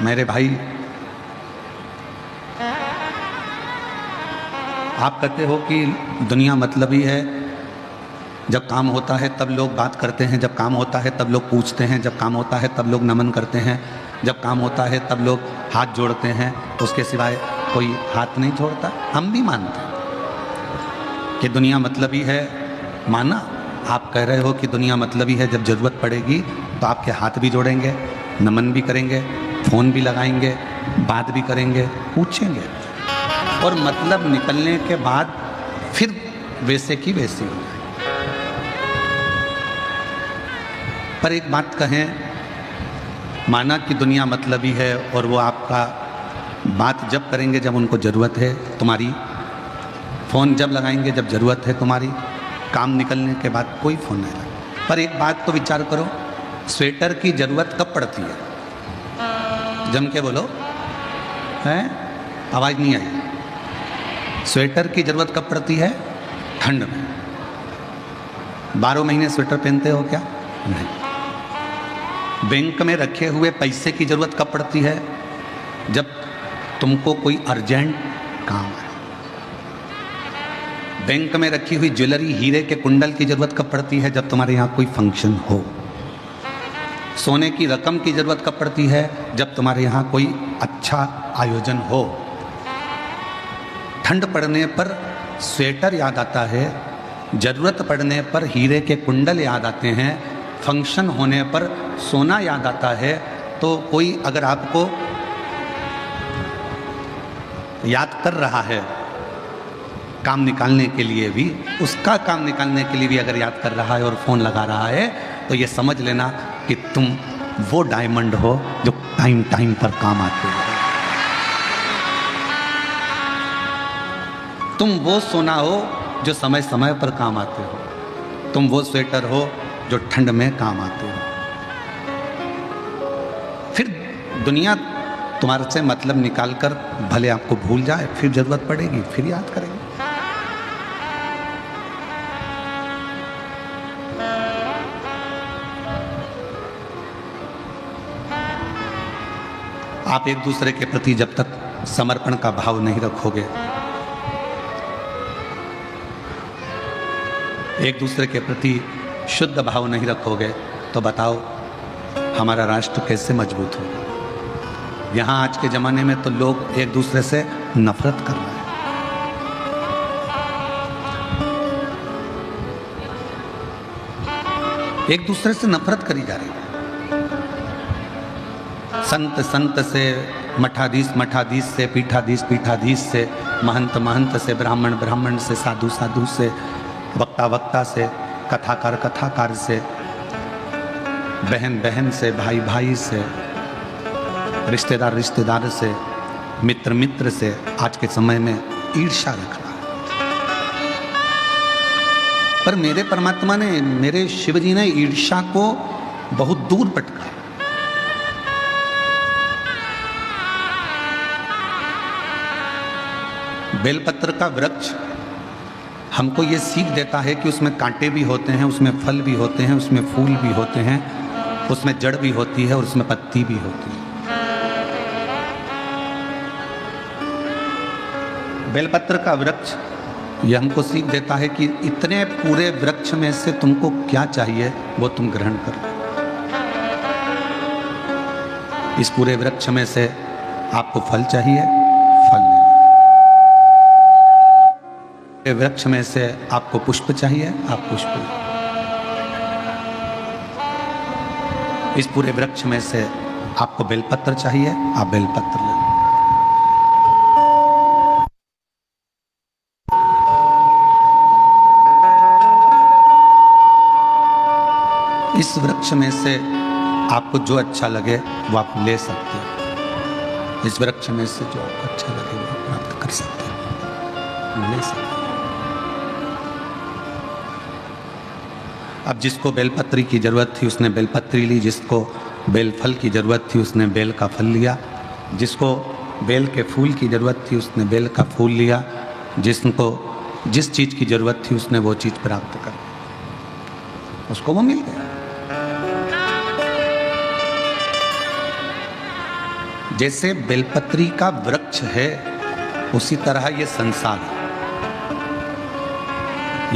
मेरे भाई, आप कहते हो कि दुनिया मतलबी है, जब काम होता है तब लोग बात करते हैं, जब काम होता है तब लोग पूछते हैं, जब काम होता है तब लोग नमन करते हैं, जब काम होता है तब लोग हाथ जोड़ते हैं, उसके सिवाय कोई हाथ नहीं जोड़ता। हम भी मानते हैं कि दुनिया मतलबी है, माना। आप कह रहे हो कि दुनिया मतलबी है, जब ज़रूरत पड़ेगी तो आपके हाथ भी जोड़ेंगे, नमन भी करेंगे, फ़ोन भी लगाएंगे, बात भी करेंगे, पूछेंगे, और मतलब निकलने के बाद फिर वैसे की वैसी हो जाए। पर एक बात कहें, माना कि दुनिया मतलबी है और वो आपका बात जब करेंगे जब उनको ज़रूरत है तुम्हारी, फ़ोन जब लगाएंगे जब ज़रूरत है तुम्हारी, काम निकलने के बाद कोई फ़ोन नहीं लगा। पर एक बात तो विचार करो, स्वेटर की ज़रूरत कब पड़ती है? जम के बोलो, हैं? आवाज़ नहीं आई। स्वेटर की ज़रूरत कब पड़ती है? ठंड में। 12 महीने स्वेटर पहनते हो क्या? नहीं। बैंक में रखे हुए पैसे की ज़रूरत कब पड़ती है? जब तुमको कोई अर्जेंट काम है। बैंक में रखी हुई ज्वेलरी, हीरे के कुंडल की ज़रूरत कब पड़ती है? जब तुम्हारे यहाँ कोई फंक्शन हो। सोने की रकम की ज़रूरत कब पड़ती है? जब तुम्हारे यहाँ कोई अच्छा आयोजन हो। ठंड पड़ने पर स्वेटर याद आता है, ज़रूरत पड़ने पर हीरे के कुंडल याद आते हैं, फंक्शन होने पर सोना याद आता है। तो कोई अगर आपको याद कर रहा है काम निकालने के लिए भी, उसका काम निकालने के लिए भी अगर याद कर रहा है और फ़ोन लगा रहा है, तो ये समझ लेना कि तुम वो डायमंड हो जो टाइम टाइम पर काम आते हो। तुम वो सोना हो जो समय समय पर काम आते हो। तुम वो स्वेटर हो जो ठंड में काम आते हो। फिर दुनिया तुम्हारे से मतलब निकाल कर भले आपको भूल जाए, फिर जरूरत पड़ेगी फिर याद करेंगे। आप एक दूसरे के प्रति जब तक समर्पण का भाव नहीं रखोगे, एक दूसरे के प्रति शुद्ध भाव नहीं रखोगे, तो बताओ हमारा राष्ट्र कैसे मजबूत होगा। यहाँ आज के ज़माने में तो लोग एक दूसरे से नफरत कर रहे हैं। एक दूसरे से नफरत करी जा रही है। संत संत से, मठाधीश मठाधीश से, पीठाधीश पीठाधीश से, महंत महंत से, ब्राह्मण ब्राह्मण से, साधु साधु से, वक्ता वक्ता से, कथाकार कथाकार से, बहन बहन से, भाई भाई से, रिश्तेदार रिश्तेदार से, मित्र मित्र से, आज के समय में ईर्ष्या रख रहा है। पर मेरे परमात्मा ने, मेरे शिव जी ने ईर्ष्या को बहुत दूर पटका। बेलपत्र का वृक्ष हमको ये सीख देता है कि उसमें कांटे भी होते हैं, उसमें फल भी होते हैं, उसमें फूल भी होते हैं, उसमें जड़ भी होती है और उसमें पत्ती भी होती है। बेलपत्र का वृक्ष ये हमको सीख देता है कि इतने पूरे वृक्ष में से तुमको क्या चाहिए वो तुम ग्रहण करो। इस पूरे वृक्ष में से आपको फल चाहिए, फल ले। वृक्ष में से आपको पुष्प चाहिए, आप पुष्प ले। इस पूरे वृक्ष में से आपको बेलपत्र चाहिए, आप बेलपत्र ले। इस वृक्ष में से आपको जो अच्छा लगे वो आप ले सकते हो। इस वृक्ष में से जो आपको अच्छा लगे वो आप प्राप्त कर सकते हो, ले सकते हो। अब जिसको बेलपत्री की ज़रूरत थी उसने बेलपत्री ली, जिसको बेलफल की ज़रूरत थी उसने बेल का फल लिया, जिसको बेल के फूल की ज़रूरत थी उसने बेल का फूल लिया, जिसको जिस चीज़ की ज़रूरत थी उसने वो चीज़ प्राप्त कर, उसको वो मिल गया। जैसे बेलपत्री का वृक्ष है उसी तरह ये संसार है।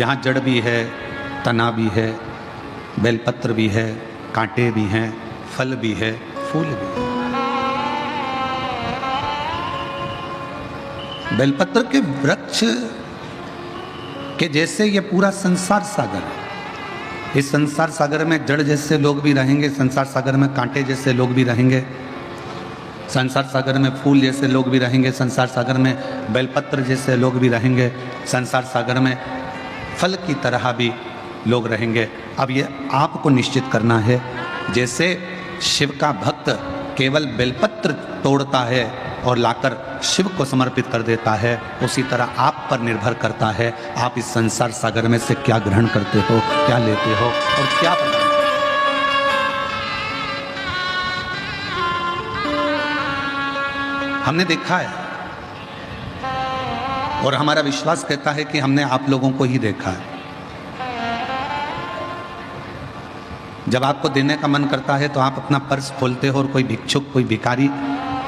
यहाँ जड़ भी है, तना भी है, बेलपत्र भी है, कांटे भी हैं, फल भी है, फूल भी है। बेलपत्र के वृक्ष के जैसे ये पूरा संसार सागर है। इस संसार सागर में जड़ जैसे लोग भी रहेंगे, संसार सागर में कांटे जैसे लोग भी रहेंगे, संसार सागर में फूल जैसे लोग भी रहेंगे, संसार सागर में बेलपत्र जैसे लोग भी रहेंगे, संसार सागर में फल की तरह भी लोग रहेंगे। अब ये आपको निश्चित करना है, जैसे शिव का भक्त केवल बेलपत्र तोड़ता है और लाकर शिव को समर्पित कर देता है, उसी तरह आप पर निर्भर करता है आप इस संसार सागर में से क्या ग्रहण करते हो, क्या लेते हो और क्या करते हो। हमने देखा है और हमारा विश्वास कहता है कि हमने आप लोगों को ही देखा है। जब आपको देने का मन करता है तो आप अपना पर्स खोलते हो और कोई भिक्षुक, कोई भिखारी,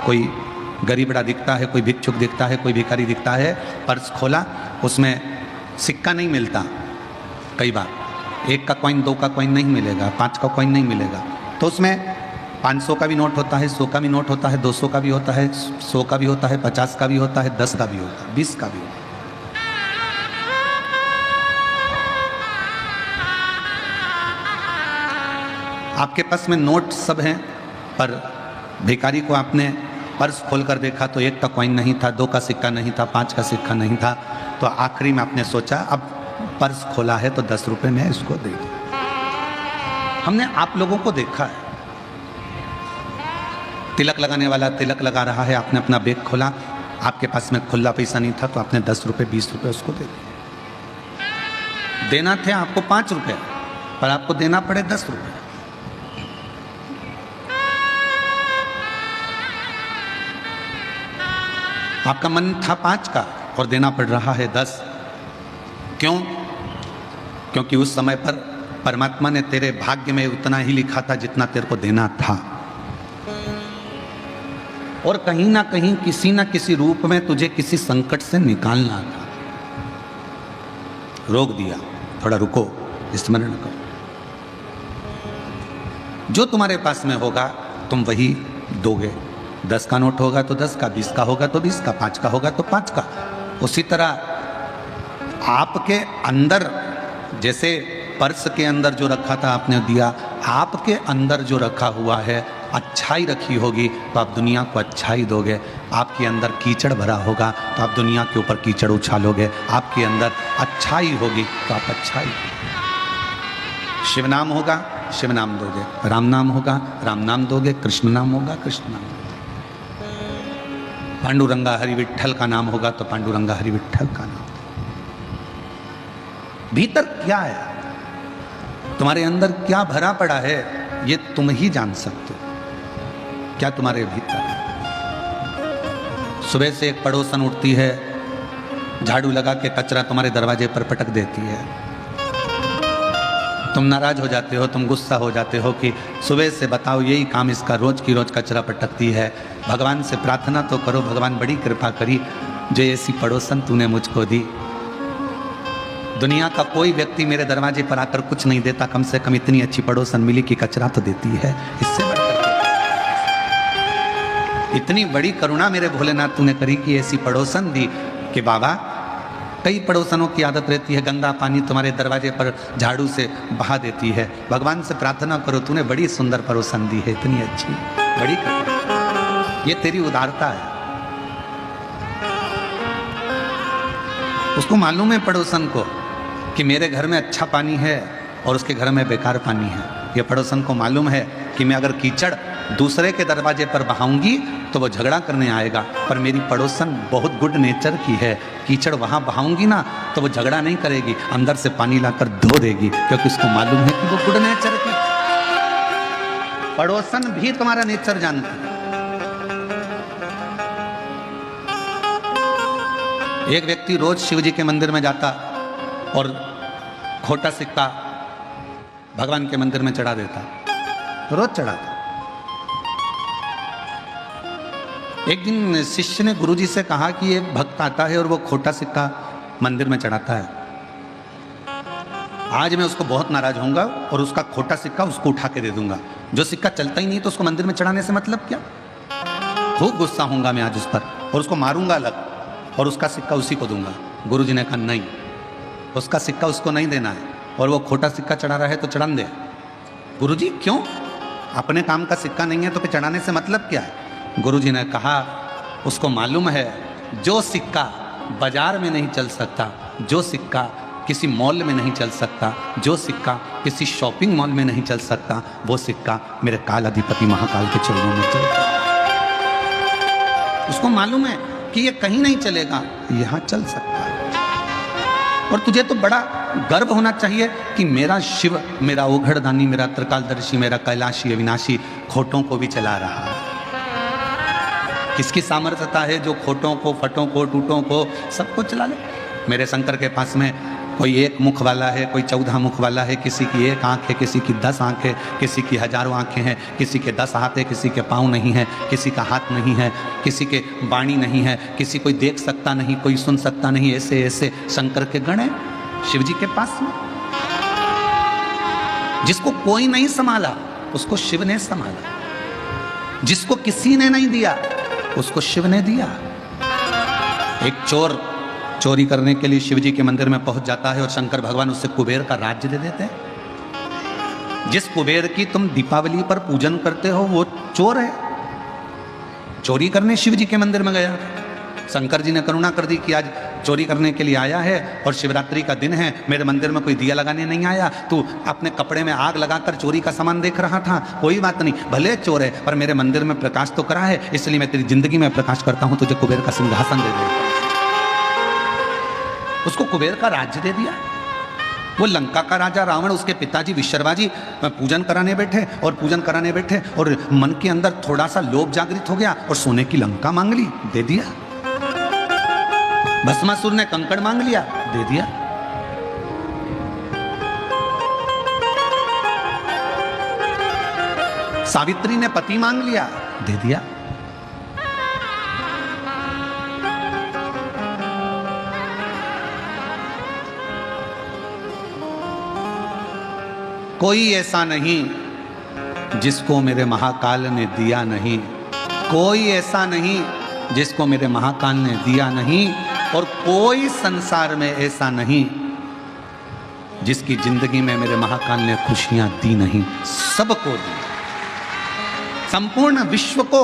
कोई गरीबड़ा दिखता है, कोई भिक्षुक दिखता है, कोई भिखारी दिखता है, पर्स खोला, उसमें सिक्का नहीं मिलता। कई बार 1 का कॉइन, 2 का कॉइन नहीं मिलेगा, 5 का कॉइन नहीं मिलेगा, तो उसमें 500 का भी नोट होता है, 100 का भी नोट होता है, 200 का भी होता है, 100 का भी होता है, 50 का भी होता है, 10 का भी होता है, 20 का भी होता है। आपके पास में नोट सब हैं, पर भिखारी को आपने पर्स खोलकर देखा तो 1 का कॉइन नहीं था, 2 का सिक्का नहीं था, 5 का सिक्का नहीं था, तो आखिरी में आपने सोचा अब पर्स खोला है तो 10 रुपये में इसको दे दूं। हमने आप लोगों को देखा है, तिलक लगाने वाला तिलक लगा रहा है, आपने अपना बैग खोला, आपके पास में खुला पैसा नहीं था तो आपने 10 रुपये 20 रुपये उसको दे दिए। देना थे आपको 5 रुपये, पर आपको देना पड़े 10 रुपये। आपका मन था 5 का और देना पड़ रहा है 10। क्यों? क्योंकि उस समय पर परमात्मा ने तेरे भाग्य में उतना ही लिखा था जितना तेरे को देना था, और कहीं ना कहीं किसी ना किसी रूप में तुझे किसी संकट से निकालना था। रोक दिया, थोड़ा रुको, स्मरण करो। जो तुम्हारे पास में होगा तुम वही दोगे। 10 का नोट होगा तो 10 का, 20 का होगा तो 20 का, 5 का होगा तो 5 का। उसी तरह आपके अंदर, जैसे पर्स के अंदर जो रखा था आपने दिया, आपके अंदर जो रखा हुआ है अच्छाई रखी होगी तो आप दुनिया को अच्छाई दोगे। आपके अंदर कीचड़ भरा होगा तो आप दुनिया के ऊपर कीचड़ उछालोगे। आपके अंदर अच्छाई होगी तो आप अच्छाई। शिव नाम होगा, शिव नाम दोगे। राम नाम होगा, राम नाम दोगे। कृष्ण नाम होगा, कृष्ण नाम। पांडुरंगा हरि विट्ठल का नाम होगा तो पांडुरंगा हरि विट्ठल का नाम। भीतर क्या है, तुम्हारे अंदर क्या भरा पड़ा है, ये तुम ही जान सकते हो। क्या तुम्हारे भीतर है? सुबह से एक पड़ोसन उठती है, झाड़ू लगा के कचरा तुम्हारे दरवाजे पर पटक देती है। तुम नाराज हो जाते हो, तुम गुस्सा हो जाते हो कि सुबह से बताओ यही काम इसका रोज की रोज कचरा पटकती है। भगवान से प्रार्थना तो करो, भगवान बड़ी कृपा करी जो ऐसी पड़ोसन तूने मुझको दी। दुनिया का कोई व्यक्ति मेरे दरवाजे पर आकर कुछ नहीं देता, कम से कम इतनी अच्छी पड़ोसन मिली कि कचरा तो देती है। इससे बढ़कर इतनी बड़ी करुणा मेरे भोलेनाथ तूने करी कि ऐसी पड़ोसन दी कि बाबा, कई पड़ोसनों की आदत रहती है गंदा पानी तुम्हारे दरवाजे पर झाड़ू से बहा देती है। भगवान से प्रार्थना करो, तूने बड़ी सुंदर पड़ोसन दी है, इतनी अच्छी, बड़ी करुणा। ये तेरी उदारता है। उसको मालूम है पड़ोसन को कि मेरे घर में अच्छा पानी है और उसके घर में बेकार पानी है। ये पड़ोसन को मालूम है कि मैं अगर कीचड़ दूसरे के दरवाजे पर बहाऊंगी तो वो झगड़ा करने आएगा, पर मेरी पड़ोसन बहुत गुड नेचर की है, कीचड़ वहाँ बहाऊंगी ना तो वो झगड़ा नहीं करेगी, अंदर से पानी लाकर धो देगी, क्योंकि उसको मालूम है कि वो गुड नेचर की। पड़ोसन भी तुम्हारा नेचर जानता है। एक व्यक्ति रोज शिव जी के मंदिर में जाता और खोटा सिक्का भगवान के मंदिर में चढ़ा देता, रोज चढ़ाता। एक दिन शिष्य ने गुरुजी से कहा कि एक भक्त आता है और वो खोटा सिक्का मंदिर में चढ़ाता है, आज मैं उसको बहुत नाराज होऊंगा और उसका खोटा सिक्का उसको उठा के दे दूंगा। जो सिक्का चलता ही नहीं तो उसको मंदिर में चढ़ाने से मतलब क्या? खूब गुस्सा होऊंगा मैं आज उस पर और उसको मारूंगा अलग और उसका सिक्का उसी को दूंगा। गुरुजी ने कहा नहीं, उसका सिक्का उसको नहीं देना है और वो खोटा सिक्का चढ़ा रहा है तो चढ़ा दे। गुरुजी क्यों? अपने काम का सिक्का नहीं है तो फिर चढ़ाने से मतलब क्या है? गुरुजी ने कहा उसको मालूम है जो सिक्का बाजार में नहीं चल सकता, जो सिक्का किसी मॉल में नहीं चल सकता, जो सिक्का किसी शॉपिंग मॉल में नहीं चल सकता, वो सिक्का मेरे काल अधिपति महाकाल के चरणों में चलता। उसको मालूम है कि ये कहीं नहीं चलेगा, यहां चल सकता है। और तुझे तो बड़ा गर्व होना चाहिए कि मेरा शिव, मेरा ओघड़दानी, मेरा त्रिकालदर्शी, मेरा कैलाशी अविनाशी खोटों को भी चला रहा है। किसकी सामर्थ्यता है जो खोटों को, फटों को, टूटों को सबको चला ले? मेरे शंकर के पास में कोई एक मुख वाला है, कोई 14 मुख वाला है, किसी की एक आंख है, किसी की 10 आंख है, किसी की हजारों आंखें हैं, किसी के 10 हाथ है, किसी के पाँव नहीं है, किसी का हाथ नहीं है, किसी के वाणी नहीं है, किसी कोई देख सकता नहीं, कोई सुन सकता नहीं। ऐसे ऐसे शंकर के गण हैं शिव जी के पास में। जिसको कोई नहीं संभाला उसको शिव ने संभाला, जिसको किसी ने नहीं दिया उसको शिव ने दिया। एक चोर चोरी करने के लिए शिव जी के मंदिर में पहुंच जाता है और शंकर भगवान उससे कुबेर का राज्य दे देते हैं। जिस कुबेर की तुम दीपावली पर पूजन करते हो वो चोर है, चोरी करने शिव जी के मंदिर में गया। शंकर जी ने करुणा कर दी कि आज चोरी करने के लिए आया है और शिवरात्रि का दिन है, मेरे मंदिर में कोई दिया लगाने नहीं आया, तू अपने कपड़े में आग लगाकर चोरी का सामान देख रहा था, कोई बात नहीं, भले चोर है पर मेरे मंदिर में प्रकाश तो करा है, इसलिए मैं तेरी जिंदगी में प्रकाश करता हूं, तुझे कुबेर का सिंहासन दे देता। उसको कुबेर का राज्य दे दिया। वो लंका का राजा रावण, उसके पिताजी विश्रवा जी पूजन कराने बैठे और मन के अंदर थोड़ा सा लोभ जागृत हो गया और सोने की लंका मांग ली, दे दिया। भस्मासुर ने कंकड़ मांग लिया, दे दिया। सावित्री ने पति मांग लिया, दे दिया। कोई ऐसा नहीं जिसको मेरे महाकाल ने दिया नहीं, कोई ऐसा नहीं जिसको मेरे महाकाल ने दिया नहीं, और कोई संसार में ऐसा नहीं जिसकी जिंदगी में मेरे महाकाल ने खुशियां दी नहीं, सबको दी। संपूर्ण विश्व को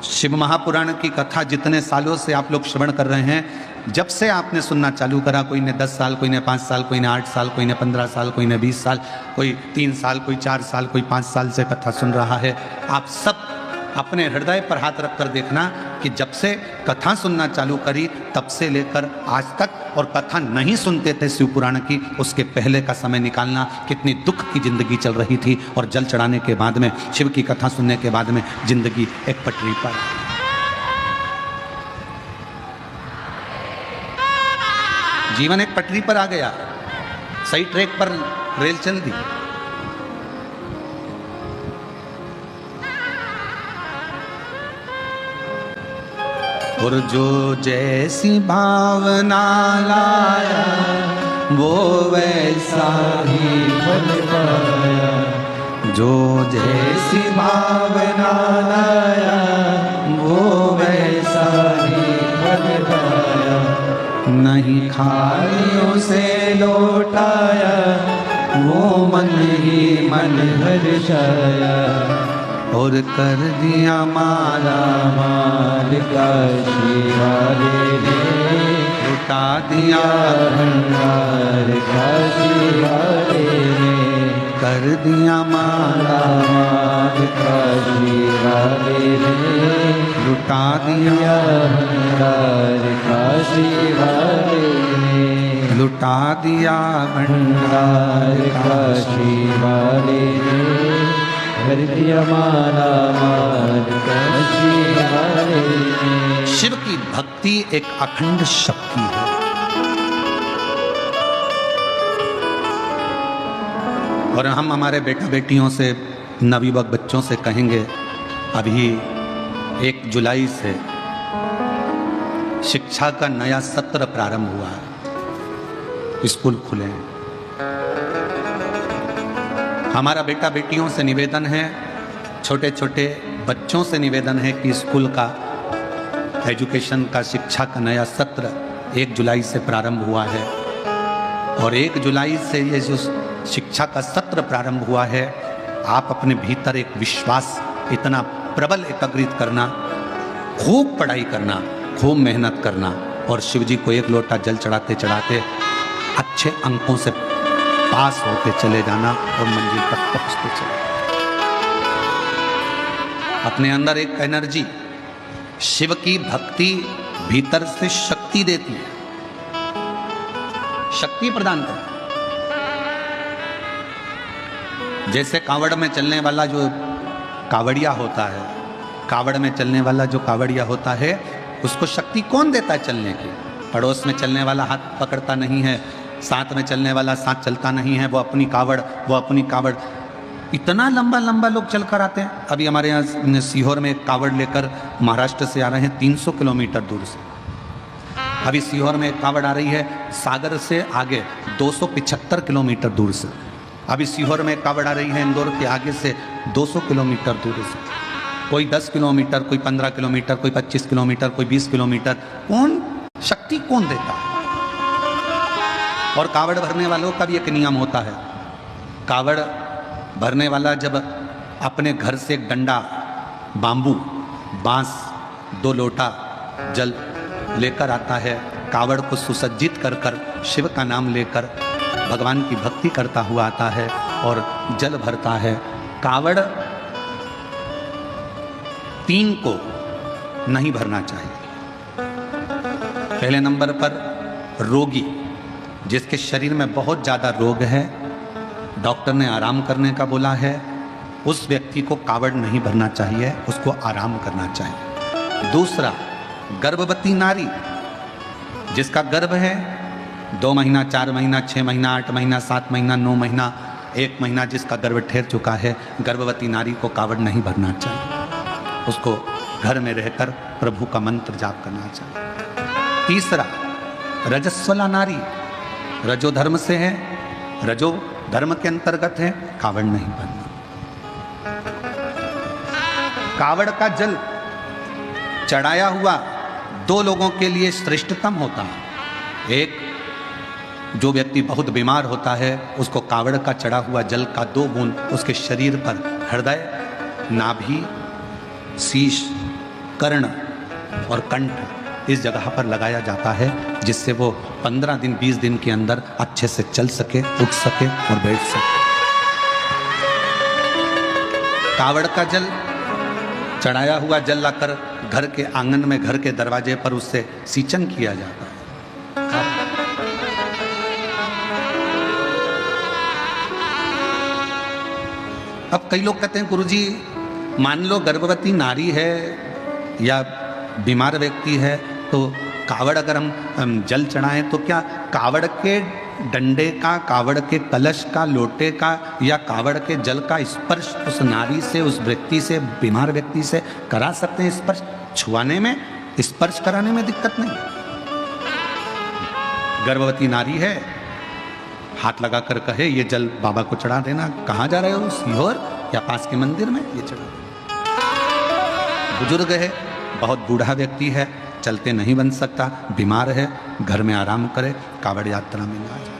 शिव महापुराण की कथा जितने सालों से आप लोग श्रवण कर रहे हैं, जब से आपने सुनना चालू करा, कोई ने 10 साल, कोई ने 5 साल, कोई ने 8 साल, कोई ने 15 साल, कोई ने 20 साल, कोई 3 साल, कोई 4 साल, कोई 5 साल से कथा सुन रहा है, आप सब अपने हृदय पर हाथ रखकर देखना कि जब से कथा सुनना चालू करी तब से लेकर आज तक, और कथा नहीं सुनते थे शिव पुराण की, उसके पहले का समय निकालना, कितनी दुख की जिंदगी चल रही थी, और जल चढ़ाने के बाद में, शिव की कथा सुनने के बाद में जिंदगी एक पटरी पर। जीवन एक पटरी पर आ गया, सही ट्रैक पर रेल चल दी। और जो जैसी भावना लाया वो वैसा ही फल पाया, जो जैसी भावना लाया वो वैसा ही फल पाया, नहीं खालियों से लौटाया वो मन ही मन हर्षाया, और कर दिया माला माल काशी वाले ने, लुटा दिया भंडार काशी वाले ने, कर दिया माला माल काशी वाले ने, लुटा दिया भंडार काशी वाले ने, लुटा दिया भंडार काशी वाले ने, कर दिया माला माल काशी वाले ने। शिव की भक्ति एक अखंड शक्ति है। और हम हमारे बेटा बेटियों से, नवयुवक बच्चों से कहेंगे, अभी 1 जुलाई से शिक्षा का नया सत्र प्रारंभ हुआ है। स्कूल खुले हैं। हमारा बेटा बेटियों से निवेदन है, छोटे छोटे बच्चों से निवेदन है कि स्कूल का एजुकेशन का शिक्षा का नया सत्र 1 जुलाई से प्रारंभ हुआ है। और 1 जुलाई से ये जो शिक्षा का सत्र प्रारंभ हुआ है, आप अपने भीतर एक विश्वास इतना प्रबल एकत्रित करना, खूब पढ़ाई करना, खूब मेहनत करना और शिव जी को 1 लोटा जल चढ़ाते चढ़ाते अच्छे अंकों से पास होते चले जाना और मंजिल तक पहुंचते चले। अपने अंदर एक एनर्जी, शिव की भक्ति भीतर से शक्ति देती है, शक्ति प्रदान करती है। जैसे कावड़ में चलने वाला जो कावड़िया होता है, कावड़ में चलने वाला जो कावड़िया होता है, उसको शक्ति कौन देता है चलने की? पड़ोस में चलने वाला हाथ पकड़ता नहीं है, साथ में चलने वाला साथ चलता नहीं है, वो अपनी कावड़ इतना लंबा लंबा लोग चल कर आते हैं। अभी हमारे यहाँ सीहोर में एक कावड़ लेकर महाराष्ट्र से आ रहे हैं 300 किलोमीटर दूर से। अभी सीहोर में एक कावड़ आ रही है सागर से आगे 275 किलोमीटर दूर से। अभी सीहोर में एक कावड़ आ रही है इंदौर के आगे से 200 किलोमीटर दूर से। कोई 10 किलोमीटर, कोई 15 किलोमीटर, कोई 25 किलोमीटर, कोई 20 किलोमीटर। कौन शक्ति कौन देता है? और कावड़ भरने वालों का भी एक नियम होता है। कावड़ भरने वाला जब अपने घर से एक डंडा, बांबू, बांस, 2 लोटा जल लेकर आता है, कावड़ को सुसज्जित कर कर शिव का नाम लेकर भगवान की भक्ति करता हुआ आता है और जल भरता है। कावड़ 3 को नहीं भरना चाहिए। पहले नंबर पर रोगी, जिसके शरीर में बहुत ज़्यादा रोग है, डॉक्टर ने आराम करने का बोला है, उस व्यक्ति को कावड़ नहीं भरना चाहिए, उसको आराम करना चाहिए। दूसरा, गर्भवती नारी, जिसका गर्भ है 2 महीना, 4 महीना, 6 महीना, 8 महीना, 7 महीना, 9 महीना, 1 महीना जिसका गर्भ ठहर चुका है, गर्भवती नारी को कावड़ नहीं भरना चाहिए, उसको घर में रहकर प्रभु का मंत्र जाप करना चाहिए। तीसरा, रजस्वला नारी, रजो धर्म से है, रजो धर्म के अंतर्गत है, कावड़ नहीं भरना। कावड़ का जल चढ़ाया हुआ 2 लोगों के लिए श्रेष्ठतम होता है। एक, जो व्यक्ति बहुत बीमार होता है, उसको कावड़ का चढ़ा हुआ जल का 2 बूंद उसके शरीर पर हृदय, नाभि, शीश, कर्ण और कंठ इस जगह पर लगाया जाता है, जिससे वो 15 दिन 20 दिन के अंदर अच्छे से चल सके, उठ सके और बैठ सके। कावड़ का जल चढ़ाया हुआ जल लाकर घर के आंगन में, घर के दरवाजे पर उससे सिंचन किया जाता है। अब कई लोग कहते हैं गुरुजी, मान लो गर्भवती नारी है या बीमार व्यक्ति है, तो कावड़ अगर हम जल चढ़ाएं तो क्या कावड़ के डंडे का, कावड़ के कलश का, लोटे का या कावड़ के जल का स्पर्श उस नारी से, उस व्यक्ति से, बीमार व्यक्ति से करा सकते हैं? स्पर्श छुआने में, स्पर्श कराने में दिक्कत नहीं। गर्भवती नारी है, हाथ लगाकर कहे ये जल बाबा को चढ़ा देना। कहाँ जा रहे हो? सीहोर या पास के मंदिर में ये चढ़ा। बुजुर्ग है, बहुत बूढ़ा व्यक्ति है, चलते नहीं बन सकता, बीमार है, घर में आराम करे, कावड़ यात्रा में ना जाए।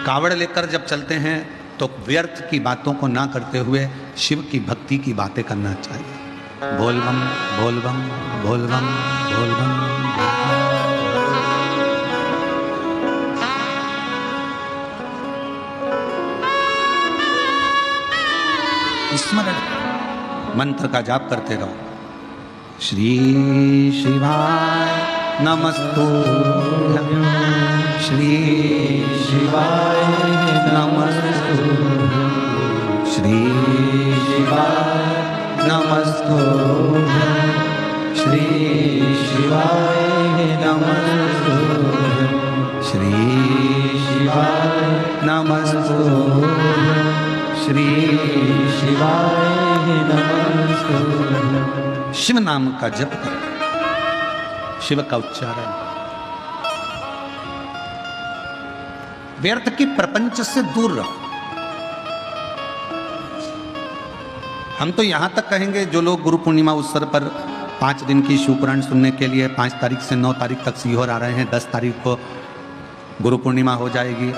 कावड़ लेकर जब चलते हैं तो व्यर्थ की बातों को ना करते हुए शिव की भक्ति की बातें करना चाहिए। बोल बम, बोल बम, बोल बम, बोल बम। स्मरण मंत्र का जाप करते रहो। श्री शिवाय नमस्तुभ्यं, श्री शिवाय नमस्तुभ्यं, श्री शिवाय नमस्तुभ्यं, श्री शिवाय नमस्तुभ्यं, श्री शिवाय नमस्तुभ्यं। श्री शिवाय नमः। शिव नाम का जप करो, शिव का उच्चारण। व्यर्थ की प्रपंच से दूर रहो। हम तो यहां तक कहेंगे, जो लोग गुरु पूर्णिमा अवसर पर 5 दिन की शिवपुराण सुनने के लिए 5 तारीख से 9 तारीख तक सीहोर आ रहे हैं, 10 तारीख को गुरु पूर्णिमा हो जाएगी,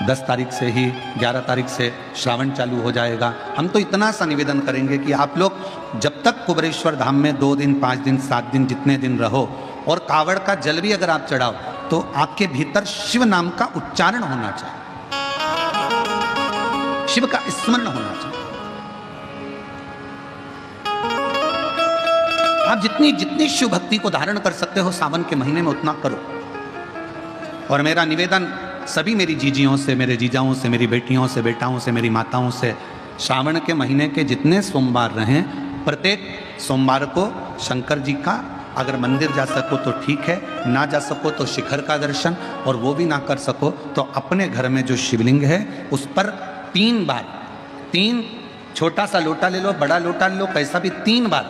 10 तारीख से ही 11 तारीख से श्रावण चालू हो जाएगा। हम तो इतना सा निवेदन करेंगे कि आप लोग जब तक कुबेरेश्वर धाम में 2 दिन, 5 दिन, 7 दिन, जितने दिन रहो, और कावड़ का जल भी अगर आप चढ़ाओ, तो आपके भीतर शिव नाम का उच्चारण होना चाहिए, शिव का स्मरण होना चाहिए। आप जितनी जितनी शिव भक्ति को धारण कर सकते हो सावन के महीने में, उतना करो। और मेरा निवेदन सभी मेरी जीजियों से, मेरे जीजाओं से, मेरी बेटियों से, बेटाओं से, मेरी माताओं से, श्रावण के महीने के जितने सोमवार रहें, प्रत्येक सोमवार को शंकर जी का अगर मंदिर जा सको तो ठीक है, ना जा सको तो शिखर का दर्शन, और वो भी ना कर सको तो अपने घर में जो शिवलिंग है उस पर 3 बार, 3 छोटा सा लोटा ले लो, बड़ा लोटा ले लो, कैसा भी, 3 बार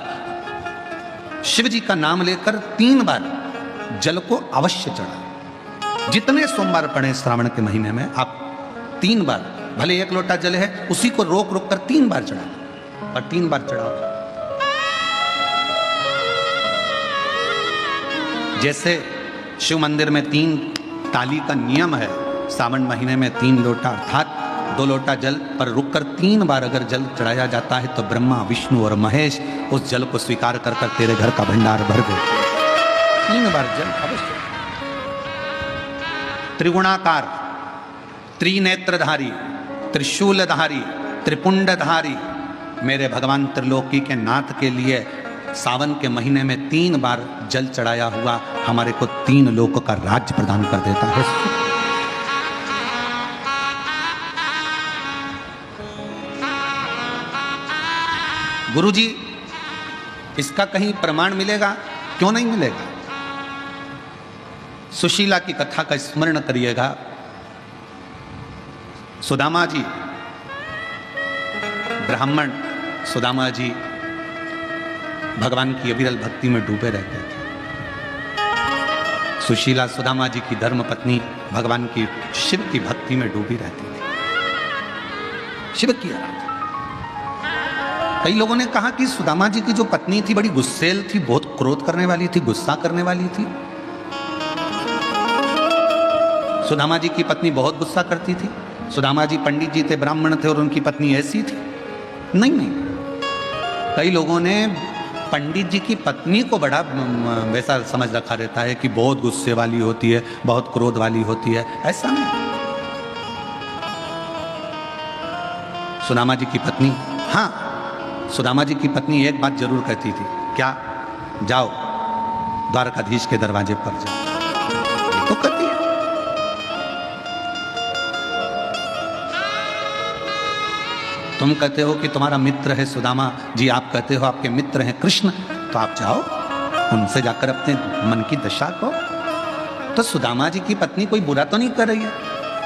शिव जी का नाम लेकर 3 बार जल को अवश्य चढ़ाओ। जितने सोमवार पड़े श्रावण के महीने में, आप 3 बार, भले 1 लोटा जल है उसी को रोक रोक कर 3 बार चढ़ाओ, और 3 बार चढ़ाओ। जैसे शिव मंदिर में 3 ताली का नियम है, सावन महीने में 3 लोटा अर्थात 2 लोटा जल पर रुककर 3 बार अगर जल चढ़ाया जाता है तो ब्रह्मा, विष्णु और महेश उस जल को स्वीकार कर कर तेरे घर का भंडार भर दे। 3 बार जल अवश्य। त्रिगुणाकार, त्रिनेत्रधारी, त्रिशूलधारी, त्रिपुंडधारी मेरे भगवान त्रिलोकी के नाथ के लिए सावन के महीने में 3 बार जल चढ़ाया हुआ हमारे को 3 लोकों का राज्य प्रदान कर देता है। गुरुजी, इसका कहीं प्रमाण मिलेगा? क्यों नहीं मिलेगा? सुशीला की कथा का स्मरण करिएगा। सुदामा जी, ब्राह्मण सुदामा जी भगवान की अविरल भक्ति में डूबे रहते थे। सुशीला सुदामा जी की धर्म पत्नी भगवान की शिव की भक्ति में डूबी रहती थी, शिव की आराधना। कई लोगों ने कहा कि सुदामा जी की जो पत्नी थी बड़ी गुस्सेल थी, बहुत क्रोध करने वाली थी, गुस्सा करने वाली थी। सुदामा जी की पत्नी बहुत गुस्सा करती थी। सुदामा जी पंडित जी थे, ब्राह्मण थे, और उनकी पत्नी ऐसी थी? नहीं। कई लोगों ने पंडित जी की पत्नी को बड़ा वैसा समझ रखा रहता है कि बहुत गुस्से वाली होती है, बहुत क्रोध वाली होती है। ऐसा नहीं। सुदामा जी की पत्नी, हाँ, सुदामा जी की पत्नी एक बात जरूर कहती थी। क्या? जाओ द्वारकाधीश के दरवाजे पर जाओ। तो कहती है। तुम कहते हो कि तुम्हारा मित्र है सुदामा जी, आप कहते हो आपके मित्र हैं कृष्ण, तो आप जाओ उनसे जाकर अपने मन की दशा को। तो सुदामा जी की पत्नी कोई बुरा तो नहीं कर रही है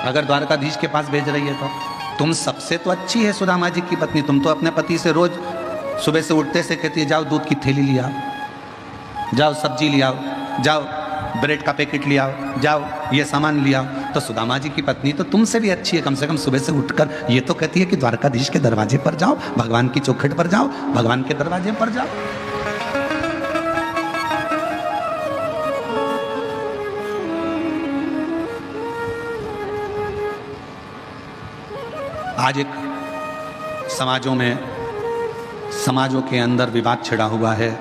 अगर द्वारकाधीश के पास भेज रही है तो। तुम सबसे तो अच्छी है सुदामा जी की पत्नी। तुम तो अपने पति से रोज सुबह से उठते से कहती है, जाओ दूध की थैली ले आओ, जाओ सब्जी ले आओ, जाओ ब्रेड का पैकेट ले आओ, जाओ ये सामान ले आओ। तो सुदामा जी की पत्नी तो तुमसे भी अच्छी है, कम से कम सुबह से उठकर ये तो कहती है कि द्वारकाधीश के दरवाजे पर जाओ, भगवान की चौखट पर जाओ, भगवान के दरवाजे पर जाओ। आज एक समाजों के अंदर विवाद छिड़ा हुआ है।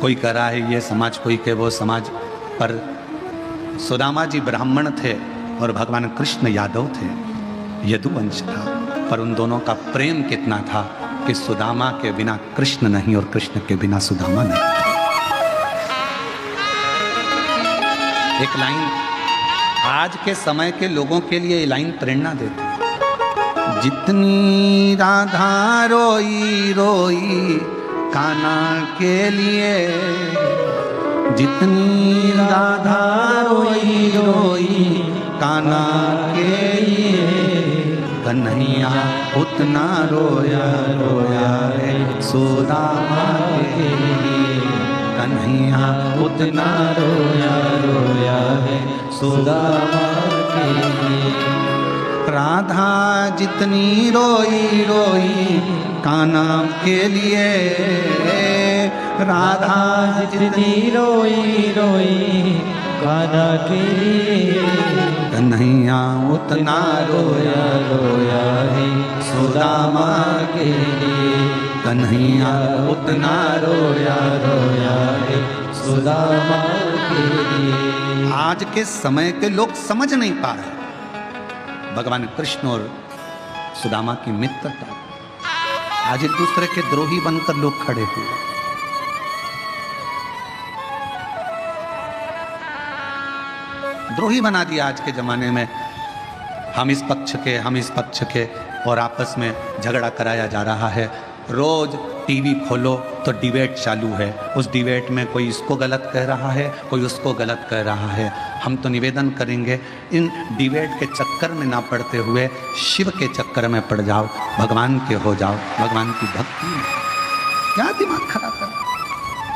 कोई कह रहा है ये समाज, कोई कहे वो समाज। पर सुदामा जी ब्राह्मण थे और भगवान कृष्ण यादव थे, यदुवंश था। पर उन दोनों का प्रेम कितना था कि सुदामा के बिना कृष्ण नहीं और कृष्ण के बिना सुदामा नहीं। एक लाइन आज के समय के लोगों के लिए ये लाइन प्रेरणा देती है। जितनी राधा रोई रोई कान्हा के लिए, जितनी राधा रोई रोई कान्हा के लिए, कन्हैया उतना रोया रोया है सुदामा के लिए, कन्हैया उतना रोया रोया है सुदामा के लिए। राधा जितनी रोई रोई कान्हा के लिए, राधा जितनी रोई रोई कान्हा के लिए, कन्हैया उतना रोया रोया है सुदामा के लिए, कन्हैया उतना रोया रोया है सुदामा के लिए। आज के समय के लोग समझ नहीं पा रहे भगवान कृष्ण और सुदामा की मित्रता। आज एक दूसरे के द्रोही बनकर लोग खड़े हुए। द्रोही बना दिया आज के जमाने में, हम इस पक्ष के हम इस पक्ष के, और आपस में झगड़ा कराया जा रहा है। रोज टीवी खोलो तो डिबेट चालू है, उस डिबेट में कोई इसको गलत कह रहा है, कोई उसको गलत कह रहा है। हम तो निवेदन करेंगे इन डिबेट के चक्कर में ना पड़ते हुए शिव के चक्कर में पड़ जाओ, भगवान के हो जाओ, भगवान की भक्ति में। क्या दिमाग खराब कर,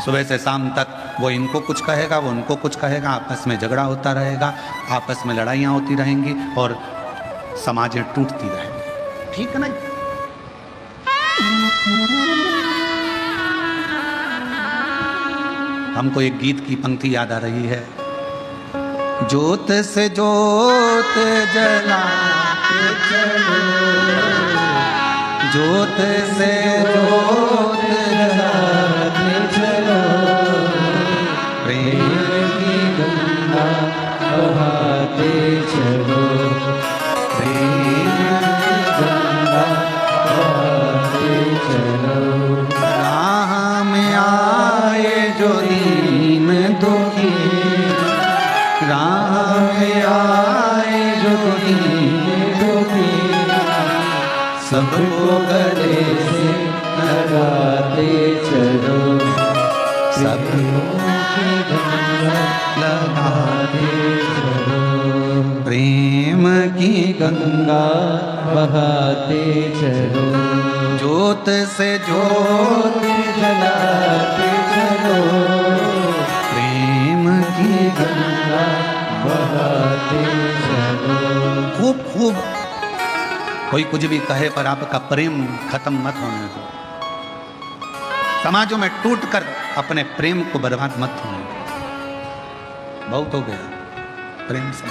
सुबह से शाम तक वो इनको कुछ कहेगा, वो उनको कुछ कहेगा, आपस में झगड़ा होता रहेगा, आपस में लड़ाइयाँ होती रहेंगी और समाजें टूटती रहेंगी। ठीक नहीं? हमको एक गीत की पंक्ति याद आ रही है, जोत से जोत जलाते चलो, जोत से जोत जलाते चलो, प्रेम की गंगा बहाते चलो, प्रेम की गंगा बहाते चलो। राह में आए जो दीन दुखी, राह में आए जो दीन दुखी, सबको गले से लगाते चलो, सबको गंगा लगाते चलो, प्रेम की गंगा बहाते चलो, जोत से जोत जलाते चलो, प्रेम की गंगा बहाते चलो। खूब खूब कोई कुछ भी कहे पर आपका प्रेम खत्म मत होने दो। समाजों में टूटकर अपने प्रेम को बर्बाद मत होने दो। बहुत हो गया प्रेम से।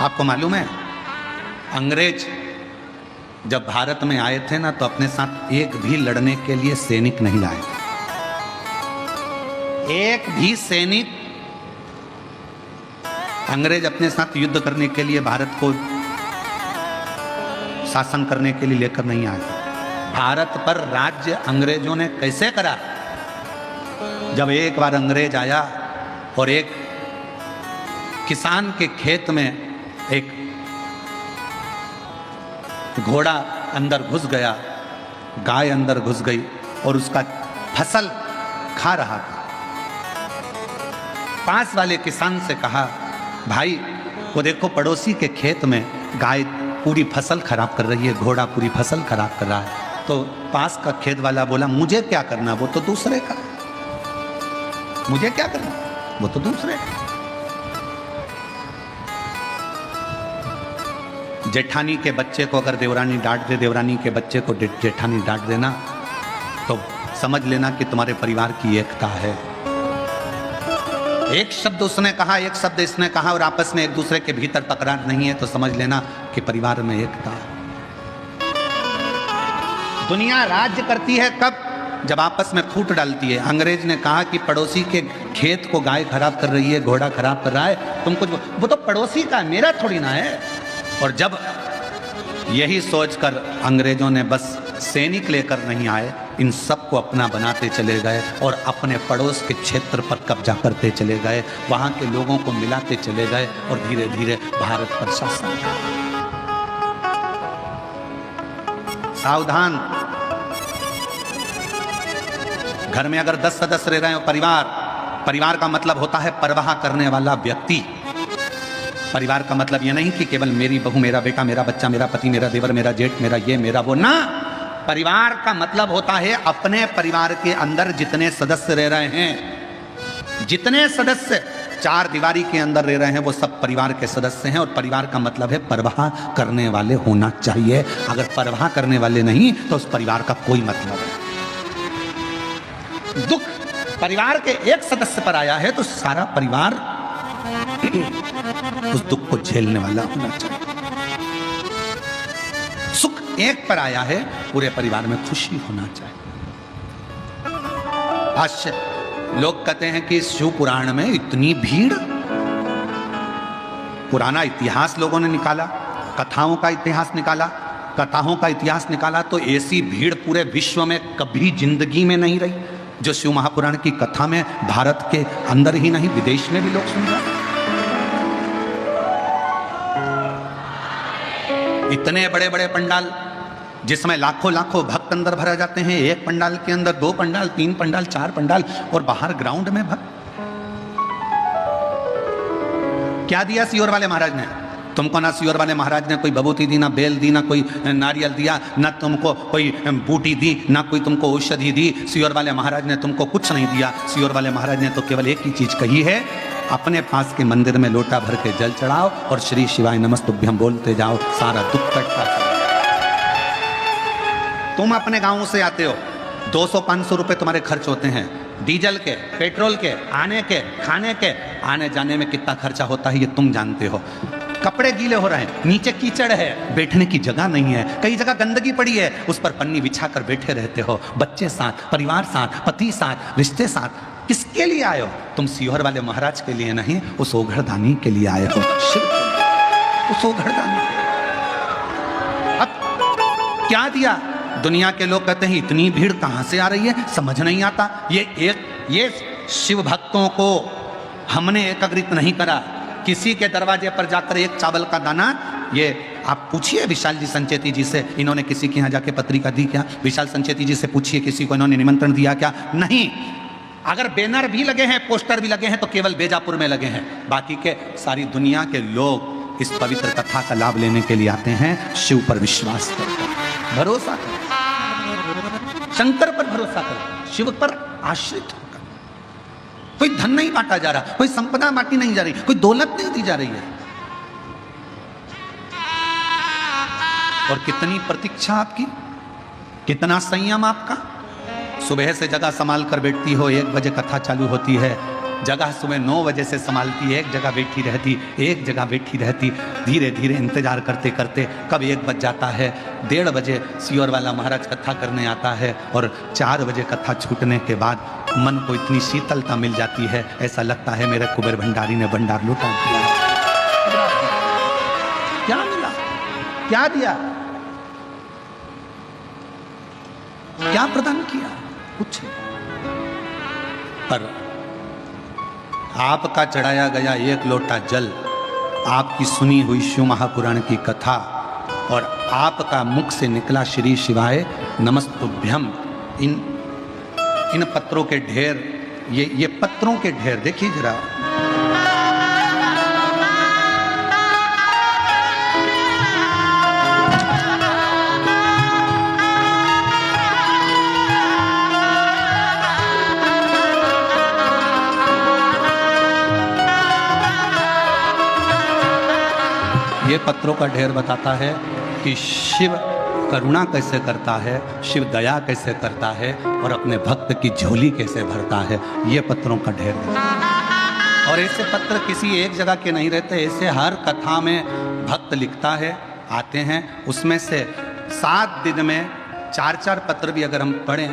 आपको मालूम है अंग्रेज जब भारत में आए थे ना, तो अपने साथ एक भी लड़ने के लिए सैनिक नहीं लाए थे। एक भी सैनिक अंग्रेज अपने साथ युद्ध करने के लिए, भारत को शासन करने के लिए लेकर नहीं आए। भारत पर राज्य अंग्रेजों ने कैसे करा? जब एक बार अंग्रेज आया और एक किसान के खेत में एक घोड़ा अंदर घुस गया, गाय अंदर घुस गई और उसका फसल खा रहा था। पास वाले किसान से कहा, भाई वो देखो पड़ोसी के खेत में गाय पूरी फसल खराब कर रही है, घोड़ा पूरी फसल खराब कर रहा है। तो पास का खेत वाला बोला, मुझे क्या करना, वो तो दूसरे का, मुझे क्या करना, वो तो दूसरे का। जेठानी के बच्चे को अगर देवरानी डांट दे, देवरानी के बच्चे को जेठानी डांट देना, तो समझ लेना कि तुम्हारे परिवार की एकता है। एक शब्द उसने कहा, एक शब्द इसने कहा और आपस में एक दूसरे के भीतर तकरार नहीं है, तो समझ लेना कि परिवार में एकता है। दुनिया राज्य करती है कब? जब आपस में फूट डालती है। अंग्रेज ने कहा कि पड़ोसी के खेत को गाय खराब कर रही है, घोड़ा खराब कर रहा है, तुम कुछ, वो तो पड़ोसी का, मेरा थोड़ी ना है। और जब यही सोचकर अंग्रेजों ने बस सैनिक लेकर नहीं आए, इन सबको अपना बनाते चले गए और अपने पड़ोस के क्षेत्र पर कब्जा करते चले गए, वहां के लोगों को मिलाते चले गए और धीरे धीरे भारत पर शासन। सावधान। घर में अगर 10 सदस्य रह रहे हो परिवार, परिवार का मतलब होता है परवाह करने वाला व्यक्ति। परिवार का मतलब यह नहीं कि केवल मेरी बहू, मेरा बेटा, मेरा बच्चा, मेरा पति, मेरा देवर, मेरा जेठ, मेरा ये, मेरा वो, ना। परिवार का मतलब होता है अपने परिवार के अंदर जितने सदस्य रह रहे हैं, जितने सदस्य चार दीवारी के अंदर रह रहे हैं, वो सब परिवार के सदस्य हैं। और परिवार का मतलब है परवाह करने वाले होना चाहिए। अगर परवाह करने वाले नहीं तो उस परिवार का कोई मतलब नहीं। दुख परिवार के एक सदस्य पर आया है तो सारा परिवार उस दुख को झेलने वाला होना चाहिए। सुख एक पर आया है, पूरे परिवार में खुशी होना चाहिए। आश्चर्य, लोग कहते हैं कि शिव पुराण में इतनी भीड़। पुराना इतिहास लोगों ने निकाला, कथाओं का इतिहास निकाला, कथाओं का इतिहास निकाला तो ऐसी भीड़ पूरे विश्व में कभी जिंदगी में नहीं रही जो शिव महापुराण की कथा में भारत के अंदर ही नहीं विदेश में भी लोग सुन रहे हैं। इतने बड़े बड़े पंडाल जिसमें लाखों लाखों भक्त अंदर भरा जाते हैं, एक पंडाल के अंदर 2 पंडाल, 3 पंडाल, 4 पंडाल, और बाहर ग्राउंड में भक्त। क्या दिया सियोर वाले महाराज ने तुमको? ना सियोर वाले महाराज ने कोई बबूती दी, ना बेल दी, ना कोई नारियल दिया, ना तुमको कोई बूटी दी, ना कोई तुमको औषधि दी। सियोर वाले महाराज ने तुमको कुछ नहीं दिया। सियोर वाले महाराज ने तो केवल एक ही चीज कही है, अपने पास के मंदिर में लोटा भर के जल चढ़ाओ और श्री शिवाय नमस्तुभ्यं बोलते जाओ, सारा दुख कटता है। तुम अपने गांव से आते हो, 200-500 रुपए तुम्हारे खर्च होते हैं, डीजल के, पेट्रोल के, आने के, खाने के, आने जाने में कितना खर्चा होता है ये तुम जानते हो। कपड़े गीले हो रहे हैं, नीचे कीचड़ है, बैठने की जगह नहीं है, कई जगह गंदगी पड़ी है, उस पर पन्नी बिछाकर बैठे रहते हो। बच्चे साथ, परिवार साथ, पति साथ, रिश्ते साथ। किसके लिए आए हो? तुम सियोर वाले महाराज के लिए नहीं, उस ओघड़दानी के लिए आए हो। शिव, उस ओघड़दानी। अब क्या दिया? दुनिया के लोग कहते हैं इतनी भीड़ कहां से आ रही है, समझ नहीं आता। ये शिव भक्तों को हमने एकत्रित नहीं करा। किसी के दरवाजे पर जाकर एक चावल का दाना, ये आप पूछिए विशाल जी संचेती जी से, इन्होंने किसी के यहाँ जाके पत्रिका दी क्या? विशाल संचेती जी से पूछिए किसी को इन्होंने निमंत्रण दिया क्या? नहीं। अगर बैनर भी लगे हैं, पोस्टर भी लगे हैं तो केवल बेजापुर में लगे हैं। बाकी के सारी दुनिया के लोग इस पवित्र कथा का लाभ लेने के लिए आते हैं। शिव पर विश्वास करते, भरोसा करो, शंकर पर भरोसा करो, शिव पर आश्रित होकर। कोई धन नहीं बांटा जा रहा, कोई संपदा बांटी नहीं जा रही, कोई दौलत नहीं दी जा रही है। और कितनी प्रतीक्षा आपकी, कितना संयम आपका। सुबह से जगह संभाल कर बैठती हो, 1 बजे कथा चालू होती है, जगह सुबह 9 बजे से संभालती है, एक जगह बैठी रहती, धीरे धीरे इंतजार करते करते कब 1 बज जाता है। 1:30 बजे सियोर वाला महाराज कथा करने आता है और 4 बजे कथा छूटने के बाद मन को इतनी शीतलता मिल जाती है, ऐसा लगता है मेरे कुबेर भंडारी ने भंडार लूटा दिया। क्या मिला, क्या दिया, क्या प्रदान किया? कुछ। पर आपका चढ़ाया गया 1 लोटा जल, आपकी सुनी हुई शिव महापुराण की कथा और आपका मुख से निकला श्री शिवाय नमस्तुभ्यम, इन पत्रों के ढेर, ये पत्रों के ढेर देखिए जरा। ये पत्रों का ढेर बताता है कि शिव करुणा कैसे करता है, शिव दया कैसे करता है और अपने भक्त की झोली कैसे भरता है। ये पत्रों का ढेर है। और ऐसे पत्र किसी एक जगह के नहीं रहते, ऐसे हर कथा में भक्त लिखता है, आते हैं। उसमें से 7 दिन में 4-4 पत्र भी अगर हम पढ़ें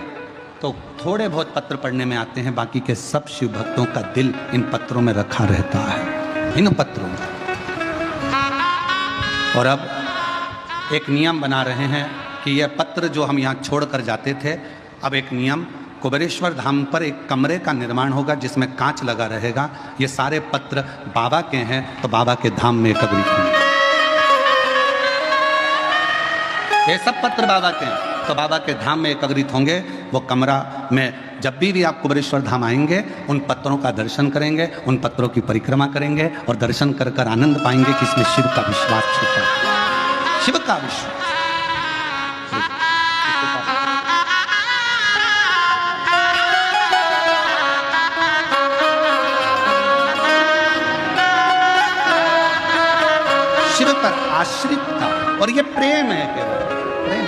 तो थोड़े बहुत पत्र पढ़ने में आते हैं, बाकी के सब शिव भक्तों का दिल इन पत्रों में रखा रहता है, इन पत्रों में। और अब एक नियम बना रहे हैं कि यह पत्र जो हम यहाँ छोड़कर जाते थे, अब एक नियम, कुबेरेश्वर धाम पर एक कमरे का निर्माण होगा जिसमें कांच लगा रहेगा। ये सारे पत्र बाबा के हैं तो बाबा के धाम में एकत्रित होंगे। ये सब पत्र बाबा के हैं। तो बाबा के धाम में एकत्रित होंगे। वो कमरा में जब भी आप कुबेरेश्वर धाम आएंगे उन पत्थरों का दर्शन करेंगे, उन पत्थरों की परिक्रमा करेंगे और दर्शन कर कर आनंद पाएंगे कि इसमें शिव का विश्वास छुपा है, शिव का विश्वास। शिव पर आश्रित था और ये प्रेम है, केवल प्रेम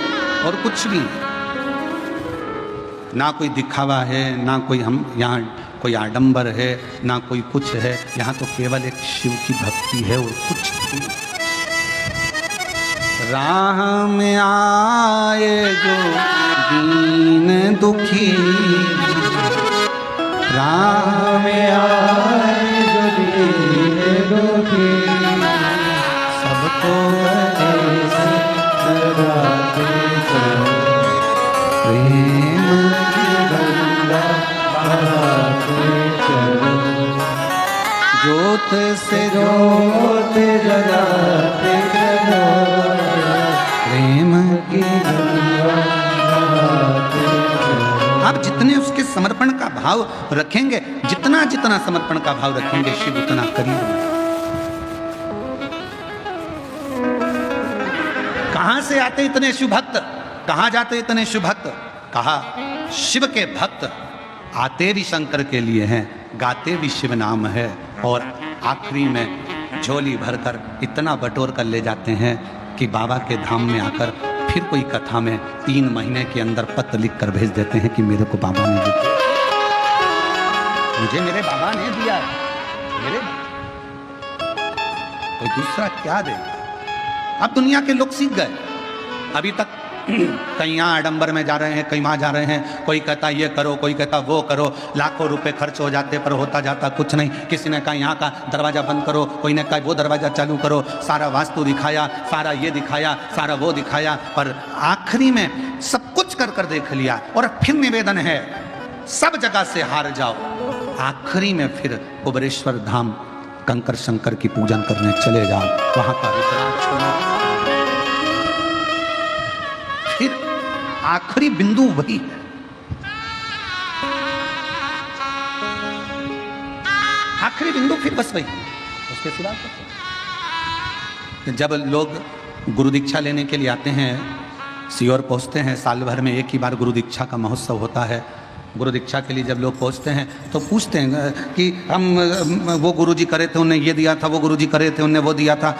और कुछ भी ना। कोई दिखावा है, ना कोई हम यहाँ कोई आडंबर है, ना कोई कुछ है। यहाँ तो केवल एक शिव की भक्ति है और कुछ भी। राह में आए जो दीन दुखी, राह में आए जो दीन दुखी, सबको ऐसे लगाते चलो, प्रेम की गंगा बहाते चलो, ज्योत से ज्योत जलाते चलो, प्रेम की गंगा बहाते चलो। आप जितने उसके समर्पण का भाव रखेंगे, जितना जितना समर्पण का भाव रखेंगे, शिव उतना करीब है। कहां से आते इतने शिव भक्त, कहां जाते इतने शिव भक्त? कहा शिव के भक्त आते भी शंकर के लिए हैं, गाते भी शिव नाम है, और आखिरी में झोली भरकर इतना बटोर कर ले जाते हैं कि बाबा के धाम में आकर फिर कोई कथा में 3 महीने के अंदर पत्र लिख कर भेज देते हैं कि मेरे को बाबा ने दिया, मुझे मेरे बाबा ने दिया, मेरे कोई दूसरा क्या दे। अब दुनिया के लोग सीख गए। अभी तक कहीं यहाँ आडंबर में जा रहे हैं, कहीं वहाँ जा रहे हैं, कोई कहता ये करो, कोई कहता वो करो, लाखों रुपए खर्च हो जाते पर होता जाता कुछ नहीं। किसी ने कहा यहाँ का दरवाज़ा बंद करो, कोई ने कहा वो दरवाज़ा चालू करो, सारा वास्तु दिखाया, सारा ये दिखाया, सारा वो दिखाया, पर आखिरी में सब कुछ कर कर देख लिया और फिर निवेदन है सब जगह से हार जाओ, आखिरी में फिर कुबेरेश्वर धाम कंकर शंकर की पूजन करने चले जाओ, वहां का रुद्राक्ष छोड़ो। फिर आखिरी बिंदु वही है। आखिरी बिंदु फिर बस वही, उसके सिवा जब लोग गुरु दीक्षा लेने के लिए आते हैं, सीहोर पहुंचते हैं, साल भर में एक ही बार गुरु दीक्षा का महोत्सव होता है। गुरु दीक्षा के लिए जब लोग पहुंचते हैं तो पूछते हैं कि हम वो गुरुजी करे थे, उन्हें ये दिया था, वो गुरुजी करे थे, उन्हें वो दिया था,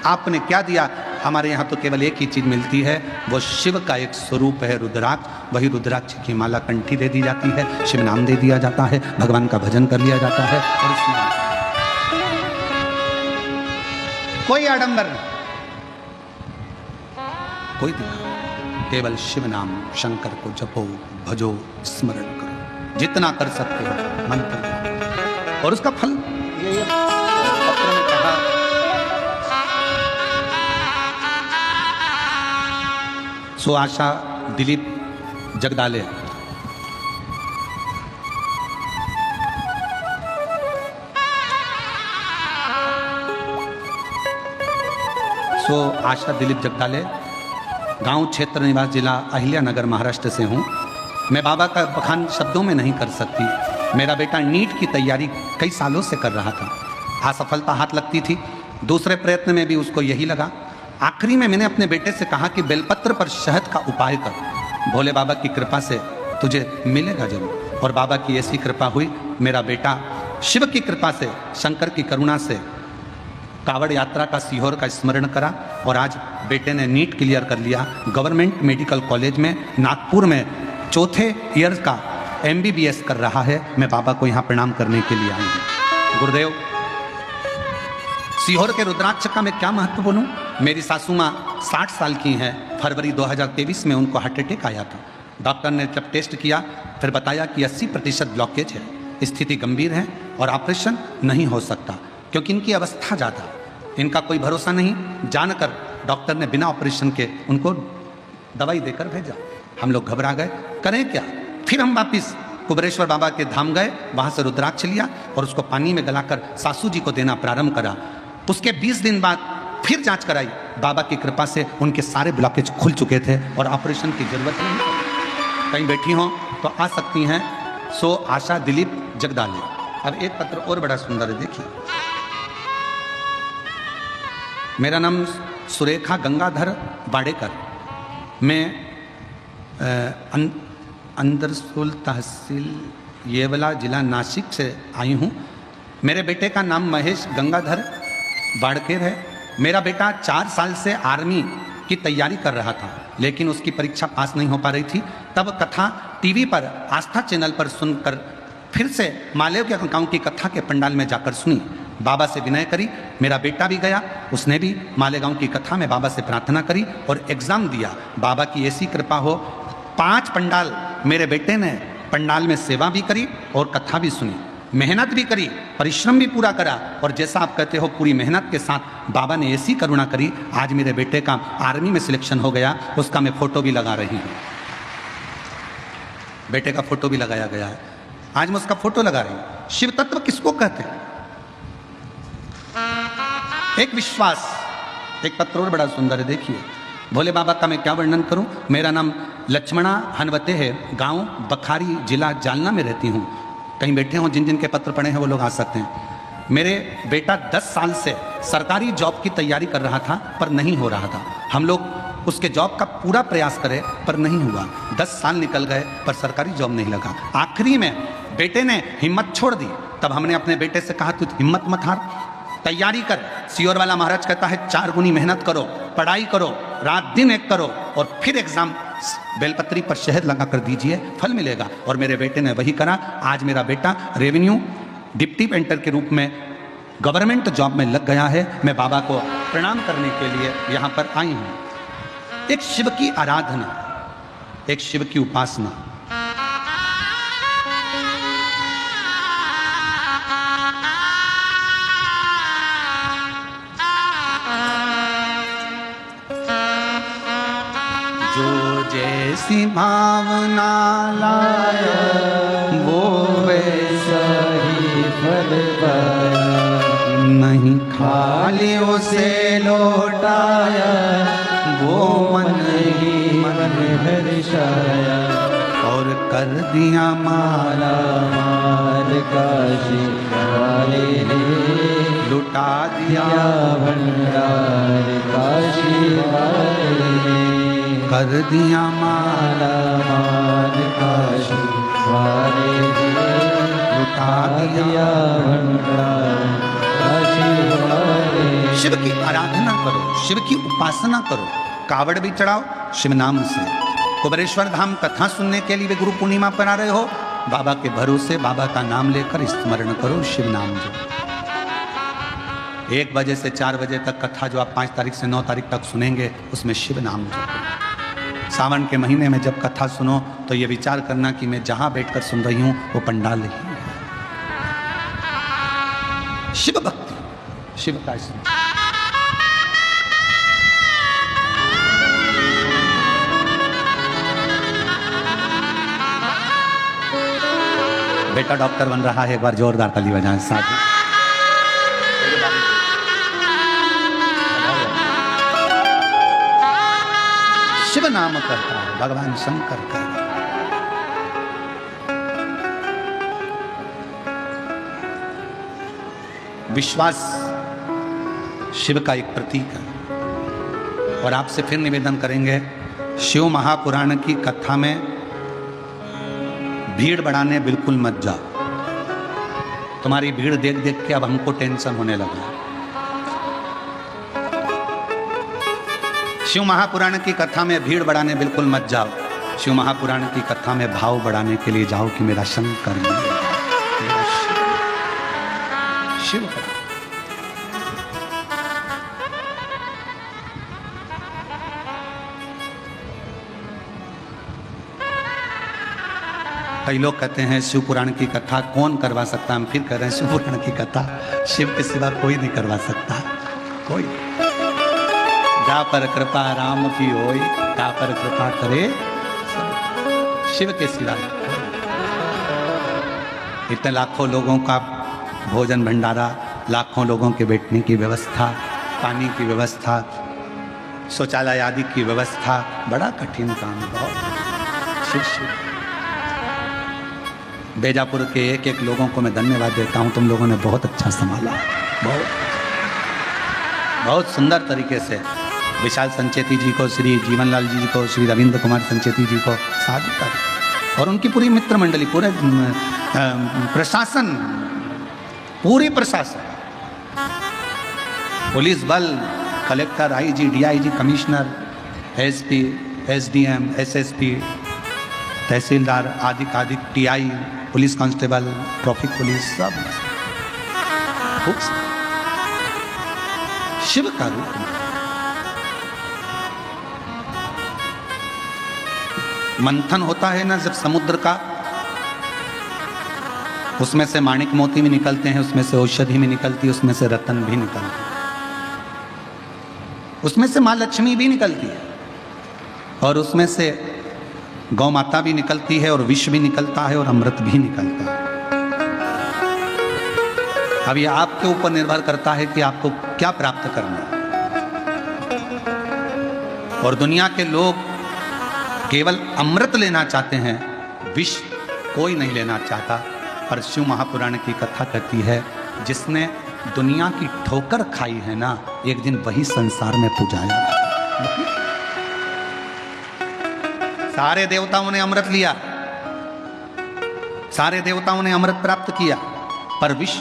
आपने क्या दिया? हमारे यहाँ तो केवल एक ही चीज़ मिलती है, वो शिव का एक स्वरूप है रुद्राक्ष। वही रुद्राक्ष की माला कंठी दे दी जाती है, शिव नाम दे दिया जाता है, भगवान का भजन कर लिया जाता है, और इसमें कोई आडंबर नहीं, कोई दिखा, केवल शिव नाम शंकर को जपो, भजो, स्मरण करो, जितना कर सकते हो मंत्र दो, और उसका फल ये पत्र में कहा, सो आशा दिलीप जगदाले, सो आशा दिलीप जगदाले, गांव क्षेत्र निवास, जिला अहिल्यानगर, महाराष्ट्र से हूँ। मैं बाबा का बखान शब्दों में नहीं कर सकती। मेरा बेटा नीट की तैयारी कई सालों से कर रहा था, असफलता हाथ लगती थी, दूसरे प्रयत्न में भी उसको यही लगा। आखिरी में मैंने अपने बेटे से कहा कि बेलपत्र पर शहद का उपाय कर, भोले बाबा की कृपा से तुझे मिलेगा जरूर। और बाबा की ऐसी कृपा हुई, मेरा बेटा शिव की कृपा से, शंकर की करुणा से कावड़ यात्रा का, सीहोर का स्मरण करा, और आज बेटे ने नीट क्लियर कर लिया। गवर्नमेंट मेडिकल कॉलेज में नागपुर में 4थे ईयर का MBBS कर रहा है। मैं बाबा को यहाँ प्रणाम करने के लिए आई हूँ। गुरुदेव, सीहोर के रुद्राक्ष का मैं क्या महत्व बोलूँ? मेरी सासू माँ 60 साल की हैं, फरवरी 2023 में उनको हार्ट अटैक आया था। डॉक्टर ने जब टेस्ट किया फिर बताया कि 80% ब्लॉकेज है, स्थिति गंभीर है और ऑपरेशन नहीं हो सकता, क्योंकि इनकी अवस्था ज़्यादा, इनका कोई भरोसा नहीं। जानकर डॉक्टर ने बिना ऑपरेशन के उनको दवाई देकर भेजा। हम लोग घबरा गए, करें क्या? फिर हम वापिस कुबेरेश्वर बाबा के धाम गए, वहाँ से रुद्राक्ष लिया और उसको पानी में गलाकर सासू जी को देना प्रारंभ करा। उसके 20 दिन बाद फिर जांच कराई, बाबा की कृपा से उनके सारे ब्लॉकेज खुल चुके थे और ऑपरेशन की जरूरत नहीं। कहीं बैठी हो तो आ सकती हैं। सो आशा दिलीप जगदाले। अब एक पत्र और बड़ा सुंदर है, देखिए। मेरा नाम सुरेखा गंगाधर बाड़ेकर, मैं अंदरसुल तहसील येवला जिला नासिक से आई हूँ। मेरे बेटे का नाम महेश गंगाधर बाड़केर है। मेरा बेटा 4 साल से आर्मी की तैयारी कर रहा था, लेकिन उसकी परीक्षा पास नहीं हो पा रही थी। तब कथा टीवी पर आस्था चैनल पर सुनकर फिर से मालेव के गांव की कथा के पंडाल में जाकर सुनी। बाबा से विनय करी, मेरा बेटा भी गया, उसने भी मालेगांव की कथा में बाबा से प्रार्थना करी और एग्जाम दिया। बाबा की ऐसी कृपा हो, 5 पंडाल मेरे बेटे ने पंडाल में सेवा भी करी और कथा भी सुनी, मेहनत भी करी, परिश्रम भी पूरा करा। और जैसा आप कहते हो पूरी मेहनत के साथ बाबा ने ऐसी करुणा करी, आज मेरे बेटे का आर्मी में सिलेक्शन हो गया। उसका मैं फोटो भी लगा रही हूँ, बेटे का फोटो भी लगाया गया है। आज मैं उसका फोटो लगा रही हूँ। शिव तत्व किसको कहते हैं? एक विश्वास। एक पत्र और बड़ा सुंदर है, देखिए। भोले बाबा का मैं क्या वर्णन करूं। मेरा नाम लक्ष्मणा हनवते है, गांव बखारी, जिला जालना में रहती हूं। कहीं बैठे हों, जिन जिन के पत्र पढ़े हैं वो लोग आ सकते हैं। मेरे बेटा 10 साल से सरकारी जॉब की तैयारी कर रहा था, पर नहीं हो रहा था। हम लोग उसके जॉब का पूरा प्रयास करे, पर नहीं हुआ। 10 साल निकल गए, पर सरकारी जॉब नहीं लगा। आखिरी में बेटे ने हिम्मत छोड़ दी। तब हमने अपने बेटे से कहा, तू हिम्मत मत हार, तैयारी कर। सियोर वाला महाराज कहता है 4 गुनी मेहनत करो, पढ़ाई करो, रात दिन एक करो और फिर एग्जाम। बेलपत्री पर शहद लगा कर दीजिए, फल मिलेगा। और मेरे बेटे ने वही करा। आज मेरा बेटा रेवेन्यू डिप्टी पेंटर के रूप में गवर्नमेंट जॉब में लग गया है। मैं बाबा को प्रणाम करने के लिए यहाँ पर आई हूँ। एक शिव की आराधना, एक शिव की उपासना। जो जैसी भावना लाया वो वैसा ही फल पाया, नहीं खाली उसे लौटाया वो मन ही मन हर्षाया। और कर दिया माला माल काशी वाले रे, लुटा दिया भंडार काशी वाले रे। कर दिया माला माल काशी वाले रे, लुटा दिया भंडार काशी वाले। शिव की आराधना करो, शिव की उपासना करो, कावड़ भी चढ़ाओ शिव नाम से। कुबेरेश्वर धाम कथा सुनने के लिए भी गुरु पूर्णिमा पर आ रहे हो, बाबा के भरोसे बाबा का नाम लेकर स्मरण करो, शिव नाम जो। 1 बजे से 4 बजे तक कथा जो आप 5 तारीख से 9 तारीख तक सुनेंगे, उसमें शिव नाम जो। सावन के महीने में जब कथा सुनो तो ये विचार करना कि मैं जहां बैठकर सुन रही हूं वो पंडाल ही है। शिव भक्ति, शिव का स्मरण। बेटा डॉक्टर बन रहा है, एक बार जोरदार ताली बजाएं साथ ही। शिव नाम करता है भगवान शंकर का। विश्वास शिव का एक प्रतीक है। और आपसे फिर निवेदन करेंगे, शिव महापुराण की कथा में भीड़ बढ़ाने बिल्कुल मत जाओ। तुम्हारी भीड़ देख देख के अब हमको टेंशन होने लगा। शिव महापुराण की कथा में भीड़ बढ़ाने बिल्कुल मत जाओ। शिव महापुराण की कथा में भाव बढ़ाने के लिए जाओ कि मेरा शंकर मेरा शिव। कई लोग कहते हैं शिव पुराण की कथा कौन करवा सकता है। हम फिर कह रहे हैं शिव पुराण की कथा शिव के सिवा कोई नहीं करवा सकता, कोई। जा पर कृपा राम की होई, जा पर कृपा करे शिव के सिवा। इतने लाखों लोगों का भोजन भंडारा, लाखों लोगों के बैठने की व्यवस्था, पानी की व्यवस्था, शौचालय आदि की व्यवस्था, बड़ा कठिन काम है। बहुत शिव बेजापुर के एक एक लोगों को मैं धन्यवाद देता हूँ। तुम लोगों ने बहुत अच्छा संभाला, बहुत सुंदर तरीके से। विशाल संचेती जी को, श्री जीवनलाल जी को, श्री रविंद्र कुमार संचेती जी को साथ कर, और उनकी पूरी मित्र मंडली, पूरे प्रशासन, पूरी प्रशासन, पुलिस बल, collector, IG, DIG, commissioner, SP, SDM, SSP, तहसीलदार, आदि TI, police constable, traffic police, सब शिव का रूप। मंथन होता है ना जब समुद्र का, उसमें से माणिक मोती भी निकलते हैं, उसमें से औषधि भी निकलती है, उसमें से रतन भी निकलती है, उसमें से माँ लक्ष्मी भी निकलती है, और उसमें से गौ माता भी निकलती है, और विष भी निकलता है, और अमृत भी निकलता है। अब ये आपके ऊपर निर्भर करता है कि आपको क्या प्राप्त करना है। और दुनिया के लोग केवल अमृत लेना चाहते हैं, विष कोई नहीं लेना चाहता। पर शिव महापुराण की कथा कहती है, जिसने दुनिया की ठोकर खाई है ना, एक दिन वही संसार में पूजाया। सारे देवताओं ने अमृत लिया, सारे देवताओं ने अमृत प्राप्त किया, पर विष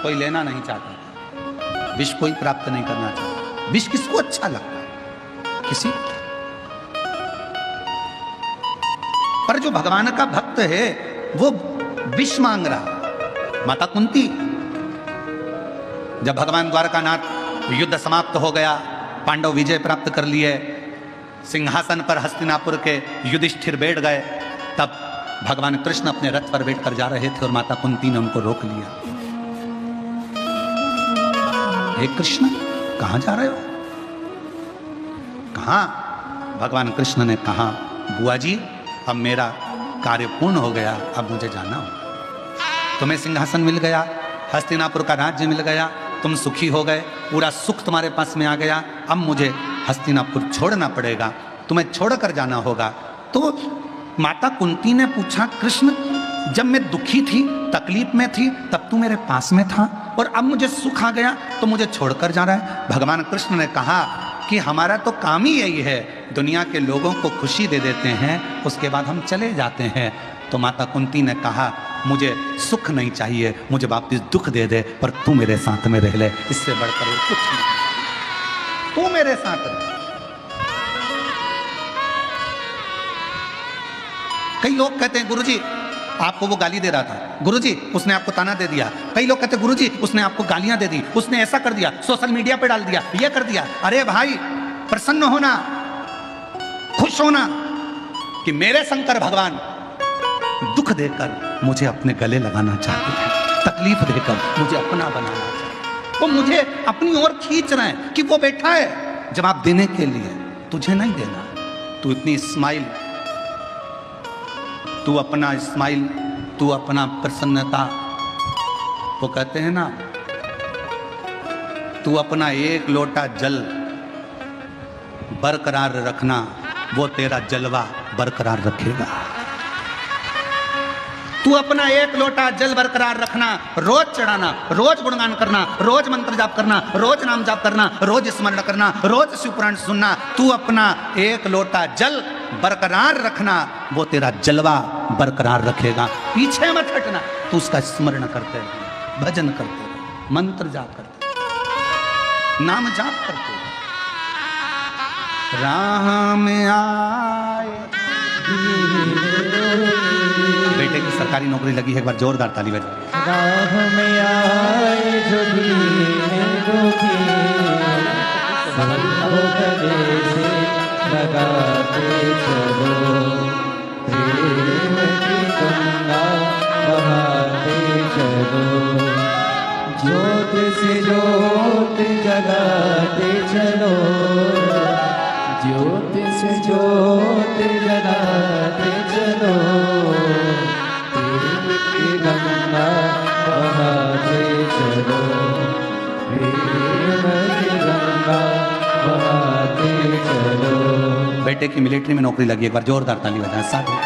कोई लेना नहीं चाहता, विष कोई प्राप्त नहीं करना चाहता। विष किसको अच्छा लगता है? किसी। पर जो भगवान का भक्त है वो विष मांग रहा। माता कुंती, जब भगवान द्वारकानाथ युद्ध समाप्त हो गया, पांडव विजय प्राप्त कर लिए, सिंहासन पर हस्तिनापुर के युधिष्ठिर बैठ गए, तब भगवान कृष्ण अपने रथ पर बैठकर जा रहे थे और माता कुंती ने उनको रोक लिया। हे कृष्ण, कहां जा रहे हो? कहां? भगवान कृष्ण ने कहा, बुआ जी अब मेरा कार्य पूर्ण हो गया, अब मुझे जाना हो। तुम्हें सिंहासन मिल गया, हस्तिनापुर का राज्य मिल गया, तुम सुखी हो गए, पूरा सुख तुम्हारे पास में आ गया, अब मुझे हस्तिनापुर छोड़ना पड़ेगा, तुम्हें छोड़कर जाना होगा। तो माता कुंती ने पूछा, कृष्ण जब मैं दुखी थी, तकलीफ में थी, तब तू मेरे पास में था, और अब मुझे सुख आ गया तो मुझे छोड़कर जा रहा है। भगवान कृष्ण ने कहा कि हमारा तो काम ही यही है, दुनिया के लोगों को खुशी दे देते हैं, उसके बाद हम चले जाते हैं। तो माता कुंती ने कहा, मुझे सुख नहीं चाहिए, मुझे वापस दुख दे दे, पर तू मेरे साथ में रह ले, इससे बढ़कर कुछ नहीं, तू मेरे साथ रह। कई लोग कहते हैं, गुरुजी आपको वो गाली दे रहा था, गुरुजी उसने आपको ताना दे दिया। कई लोग कहते हैं, गुरुजी उसने आपको गालियां दे दी, उसने ऐसा कर दिया, सोशल मीडिया पे डाल दिया, ये कर दिया। अरे भाई, प्रसन्न होना, खुश होना कि मेरे शंकर भगवान दुख देकर मुझे अपने गले लगाना चाहते हैं, तकलीफ देकर मुझे अपना बनाना चाहते हैं, वो मुझे अपनी ओर खींच रहे हैं कि वो बैठा है जवाब देने के लिए। तुझे नहीं देना, तू इतनी स्माइल, तू अपना स्माइल, तू अपना प्रसन्नता, वो कहते हैं ना, तू अपना एक लोटा जल बरकरार रखना, वो तेरा जलवा बरकरार रखेगा। तू अपना एक लोटा जल बरकरार रखना, रोज चढ़ाना, रोज गुणगान करना, रोज मंत्र जाप करना, रोज नाम जाप करना, रोज स्मरण करना, रोज शिव पुराण सुनना। तू अपना एक लोटा जल बरकरार रखना, वो तेरा जलवा बरकरार रखेगा। पीछे मत हटना, तू उसका स्मरण करते रहे, भजन करते रहे, मंत्र जाप करते रहे, नाम जाप करते रहे। राह में आए, बेटे की सरकारी नौकरी लगी है, एक बार जोरदार ताली बजाओ। राह में आए जो गले से लगाते चलो, प्रेम की गंगा बहाते चलो, ज्योत से ज्योत जगाते चलो, ज्योत से ज्योत जगाते चलो, प्रेम की गंगा बहाते चलो, प्रेम की गंगा बेटे की मिलिट्री में नौकरी लगी। एक बार जोरदार ताली बजाएं साथ में।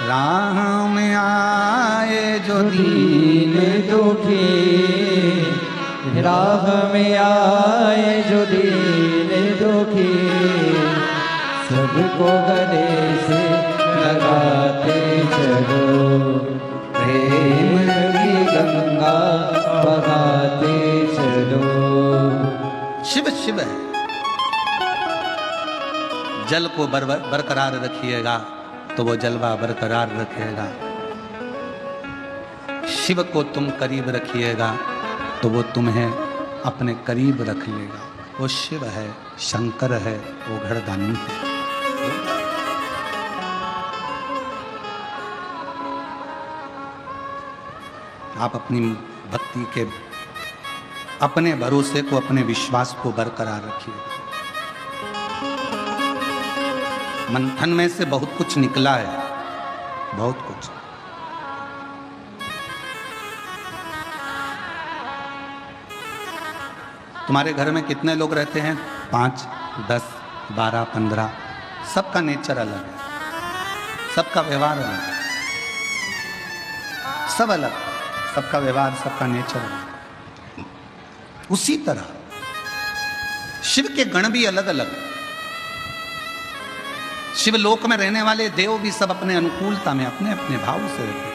राह में आए जो दीन दुखी, राह में आए जो दीन दुखी, सबको गले से लगाते चलो, प्रेम की गंगा बहाते चलो। शिव शिव है, जल को बरकरार रखिएगा तो वो जलवा बरकरार रखेगा। शिव को तुम करीब रखिएगा तो वो तुम्हें अपने करीब रख लेगा। वो शिव है, शंकर है, वो घरदानी है। आप अपनी भक्ति के अपने भरोसे को, अपने विश्वास को बरकरार रखिएगा। मंथन में से बहुत कुछ निकला है, बहुत कुछ। तुम्हारे घर में कितने लोग रहते हैं? 5, 10, 12, 15। सबका नेचर अलग है, सबका व्यवहार अलग है, सब अलग, सबका व्यवहार, सबका नेचर अलग। उसी तरह शिव के गण भी अलग अलग है। शिवलोक में रहने वाले देव भी सब अपने अनुकूलता में, अपने अपने भाव से रहते हैं।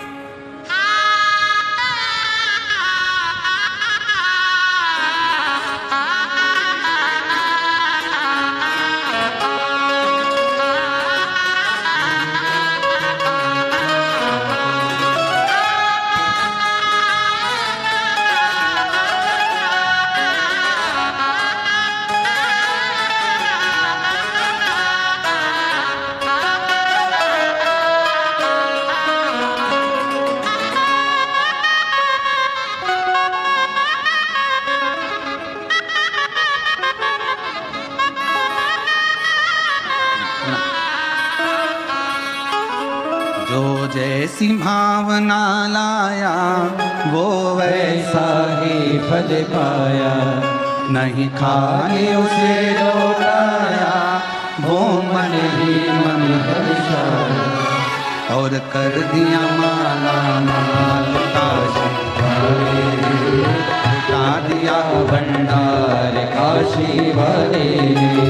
जैसी भावना लाया वो वैसा ही फल पाया, नहीं खाली उसे लौटाया वो मन ही मन हर्षाया, और कर दिया माला माल काशी लुटा दिया भंडार काशी वाले ने,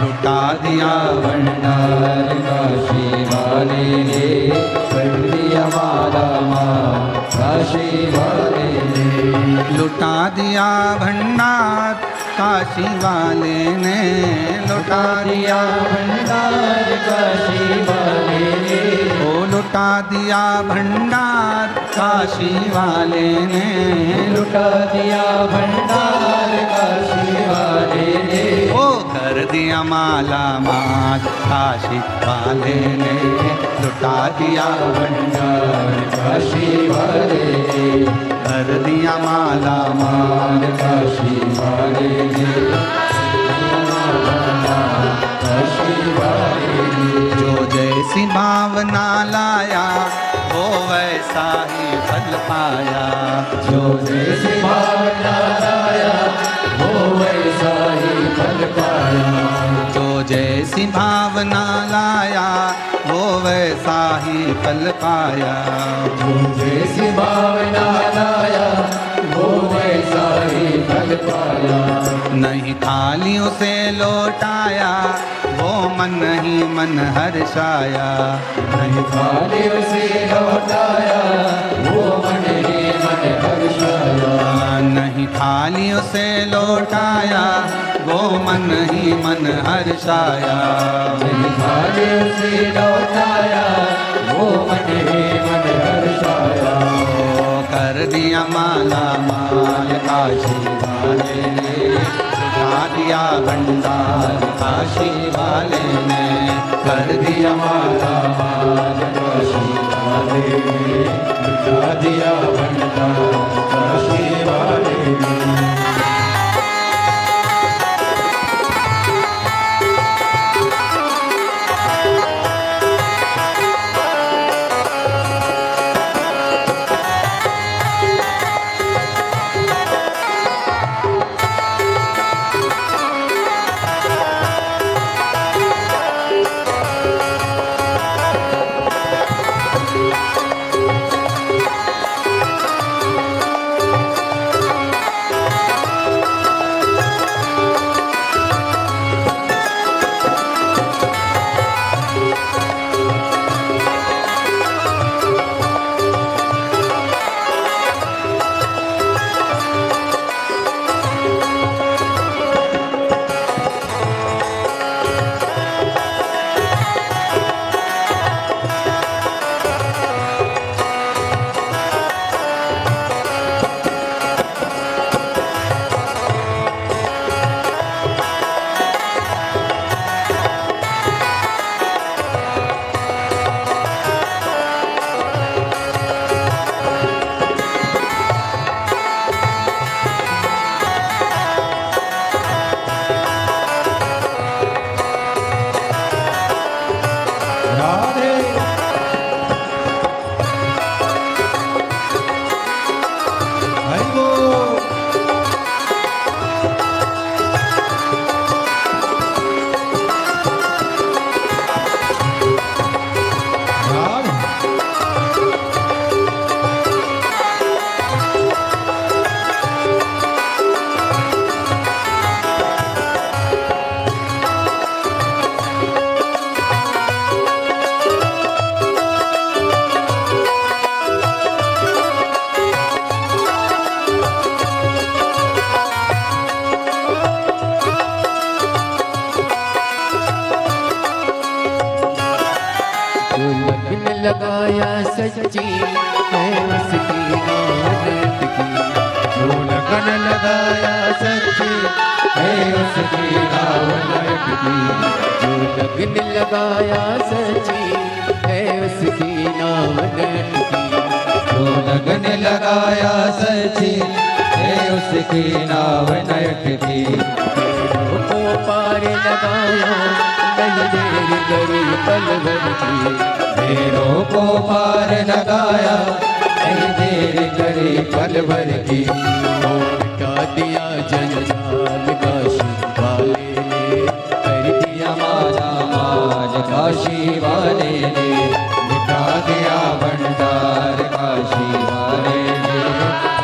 लुटा दिया भंडार काशी वाले ने, कर दिया माला माल काशी वाले ने, लुटा दिया भंडार काशी वाले ने, लुटा दिया भंडार काशी वाले ने, ओ लुटा दिया भंडार काशी वाले ने, लुटा दिया भंडार काशी वाले ने, ओ कर दिया माला माल काशी वाले ने, लुटा दिया भंडार काशी वाले ने, कर दिया माला माल काशी वाले ने, काशी वाले ने। जो जैसी भावना लाया वो वैसा ही फल पाया, जो जैसी भावना लाया वो वैसा ही फल पाया, जो जैसी भावना लाया वो वैसा ही फल पाया, जो जैसी भावना लाया वो वैसा ही फल पाया, नहीं खाली उसे लौटाया वो मन ही मन हर्षाया, नहीं खाली उसे लौटाया वो मन ही मन हर्षाया, नहीं खाली उसे लौटाया वो मन ही मन हर्षाया, नहीं खाली उसे लौटाया वो मन ही मन हर्षाया, कर दिया माला माल काशी वाले ने, लुटा दिया भंडार काशी वाले ने, कर दिया माला माल काशी वाले ने, लुटा दिया भंडार काशी वाले ने। लगाया सच्ची है उसकी नावत की। जो लगन लगाया सच्ची है उसकी नावत की। जो लगन लगाया सच्ची है उसकी नावत की। जो लगन लगाया सच्ची है उसकी नाव नटकी। भेड़ों को पार लगाया नहीं देर करी पल भर की। भेड़ों को पार लगाया नहीं देर करी पल भर की। मिटा दिया जंजाल काशी वाले ने कर दिया माला माल काशी वाले ने मिटा दिया भंडार काशी वाले ने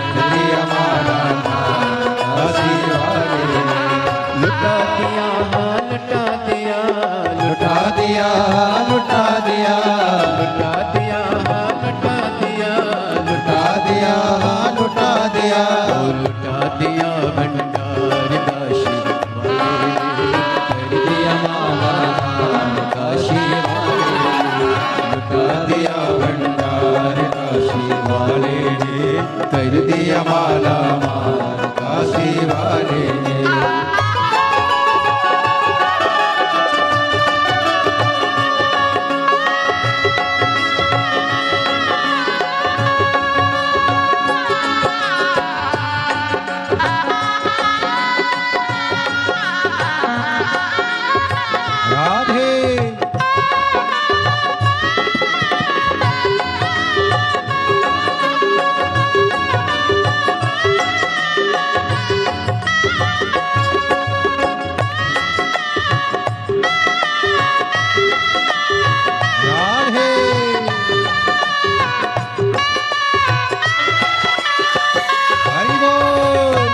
कर दिया माला माल काशी वाले ने लुटा दिया लुटा दिया लुटा दिया लुटा दिया लुटा दिया लुटा दिया लुटा दिया लुटा दिया लुटा दिया भंडार काशी वाले ने कर दिया माला माल काशी वाले ने लुटा दिया भंडार काशी वाले ने कर दिया माला माल काशी वाले ने। राधे राधे हरि बोल।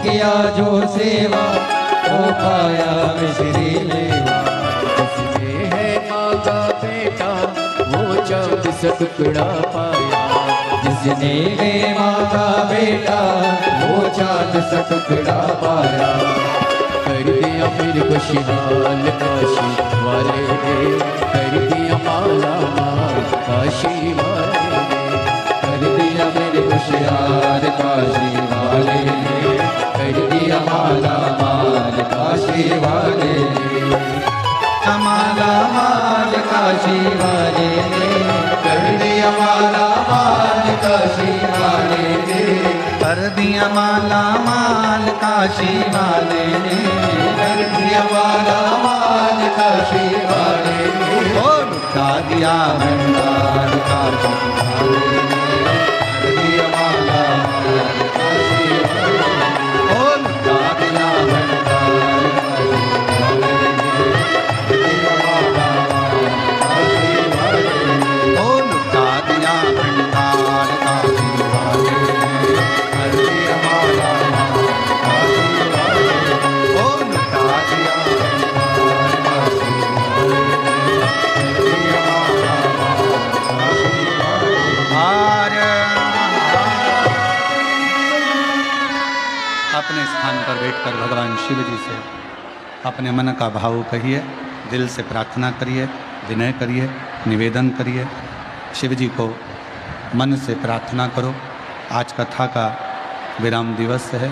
किया जो सेवा हो पाया मिश्री लेवा। जिसने है माँ का बेटा वो चांद सा टुकड़ा पाया। जिसने वे माँ का बेटा वो चांद सा टुकड़ा पाया। कर दिया फिर खुशहाल काशी वाले ने, कर दिया माला माल काशी वाले ने, कर दिया मेरे खुशहाल काशी वाले ने, कर दिया माला माल काशी वाले ने। माला माल काशी वाले ने कर दिया माला माल काशी वाले ने, कर दिया माला माल काशी वाले ने, कर दिया माला माल काशी वाले ओ लुटा दिया भंडार काशी वाले कर दिया माला माल काशी वाले ओ लुटा दिया भंडार काशी वाले कर दिया माला माल काशी वाले ओ लुटा दिया भंडार काशी वाले कर दिया माला माल काशी वाले ओ लुटा दिया भंडार काशी वाले कर दिया माला माल काशी वाले आर्य। अपने स्थान पर बैठकर भगवान शिव जी से अपने मन का भाव कहिए, दिल से प्रार्थना करिए, विनय करिए, निवेदन करिए। शिव जी को मन से प्रार्थना करो। आज कथा का विराम दिवस है।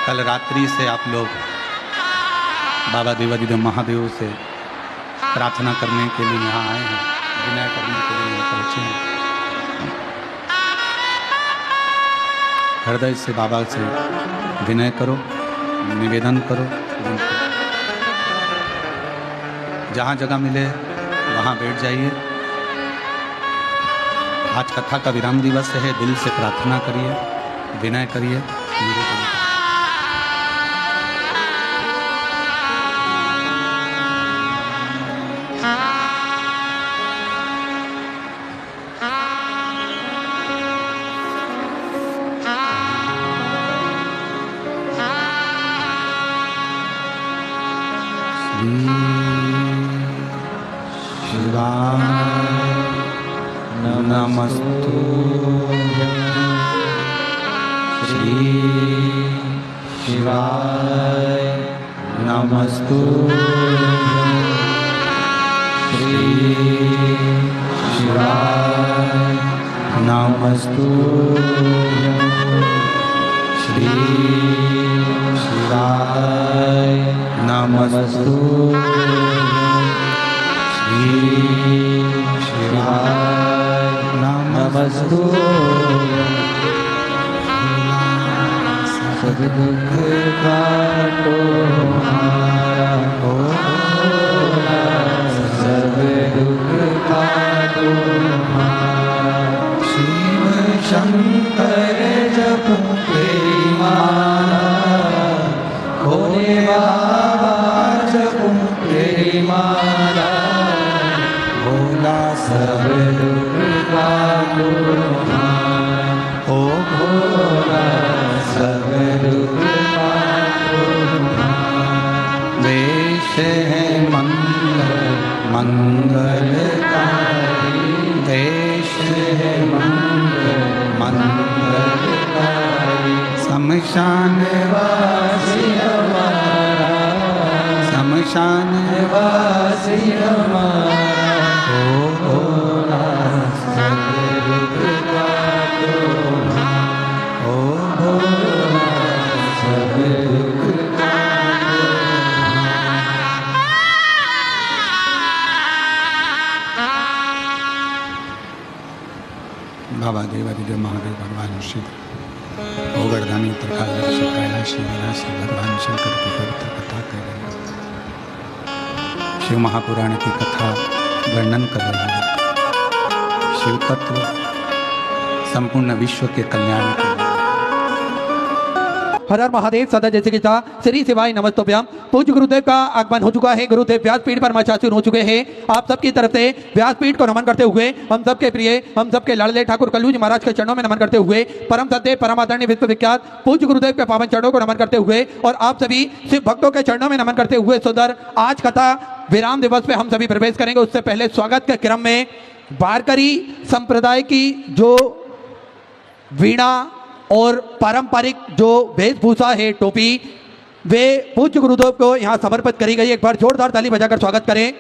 कल रात्रि से आप लोग बाबा देवादिदेव महादेव से प्रार्थना करने के लिए यहाँ आए हैं, विनय करने के लिए यहाँ पहुँचे हैं। हृदय से बाबा से विनय करो, निवेदन करो। जहाँ जगह मिले वहाँ बैठ जाइए। आज कथा का विराम दिवस है। दिल से प्रार्थना करिए, विनय करिए, निवेदन करिए। नमस्तुभ्यं श्री शिवाय नमस्तुभ्यं श्री शिवाय नमस्तुभ्यं श्री शिवाय नमस्तुभ्यं श्री शिवाय नमस्तुभ्यं। सब दुख काटो हमारा भोला, सब दुख काटो हमारा। शिव शंकर जपो तेरी माला, भोले बाबा जपो तेरी माला। भोला सब दुख काटो हमारा, ओ भोला सब दुख काटो हमारा। वेश है मंगल मंगलकारी, वेश है मंगल मंगलकारी। शमशान वासी हमारा, शमशान वासी हमारा। ओ भोला सब दुख काटो हमारा, ओ भोला सब दुख काटो हमारा। बाबा देवादिदेव महादेव भगवान शिव ओगरधानी उत्तरकाशी कैलाशी विलासी भगवान शंकर की पवित्र कथा कह रहे हैं। शिव महापुराण की कथा वर्णन कर रहे हैं। शिव तत्व संपूर्ण विश्व के कल्याण के लिए। हर हर महादेव सदा जैसे की था। श्री शिवाय नमस्तुभ्यम। पूज्य गुरुदेव का आगमन हो चुका है। गुरुदेव व्यासपीठ पर मचासीन हो चुके हैं। आप सबकी तरफ से व्यासपीठ को नमन करते हुए हम सबके प्रिय, हम सबके लाडले ठाकुर कल्लू जी महाराज के चरणों में नमन करते हुए, परम सत्य परम आदरणीय विश्वविख्यात पूज्य गुरुदेव के पावन चरणों को नमन करते हुए और आप सभी शिव भक्तों के चरणों में नमन करते हुए सुंदर आज कथा विराम दिवस पे हम सभी प्रवेश करेंगे। उससे पहले स्वागत के क्रम में वारकरी संप्रदाय की जो वीणा और पारंपरिक जो वेशभूषा है, टोपी, वे पूज्य गुरुदेव को यहाँ समर्पित करी गई। एक बार जोरदार ताली बजाकर स्वागत करें।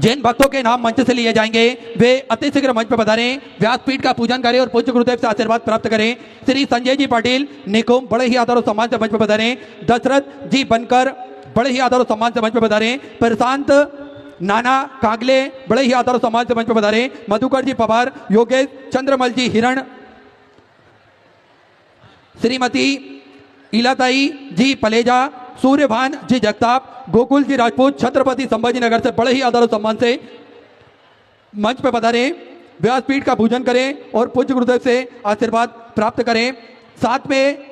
जिन भक्तों के नाम मंच से लिए जाएंगे वे अति शीघ्र मंच पर पधारें, व्यासपीठ का पूजन करें और पूज्य गुरुदेव से आशीर्वाद प्राप्त करें। श्री संजय जी पाटिल निकुम बड़े ही आदर और सम्मान से मंच पर पधारें। दशरथ जी बनकर बड़े ही आदर और सम्मान से मंच पर पधारें। प्रशांत नाना कागले बड़े ही आदर और सम्मान से मंच पर पधारे। मधुकर जी पवार, योगेश चंद्रमल जी हिरण, श्रीमती इलाताई जी पलेजा, सूर्यभान जी जगताप, गोकुल जी राजपूत छत्रपति संभाजी नगर से बड़े ही आदर और सम्मान से मंच पर पधारे। व्यासपीठ का पूजन करें और पूज्य गुरुदेव से आशीर्वाद प्राप्त करें। साथ में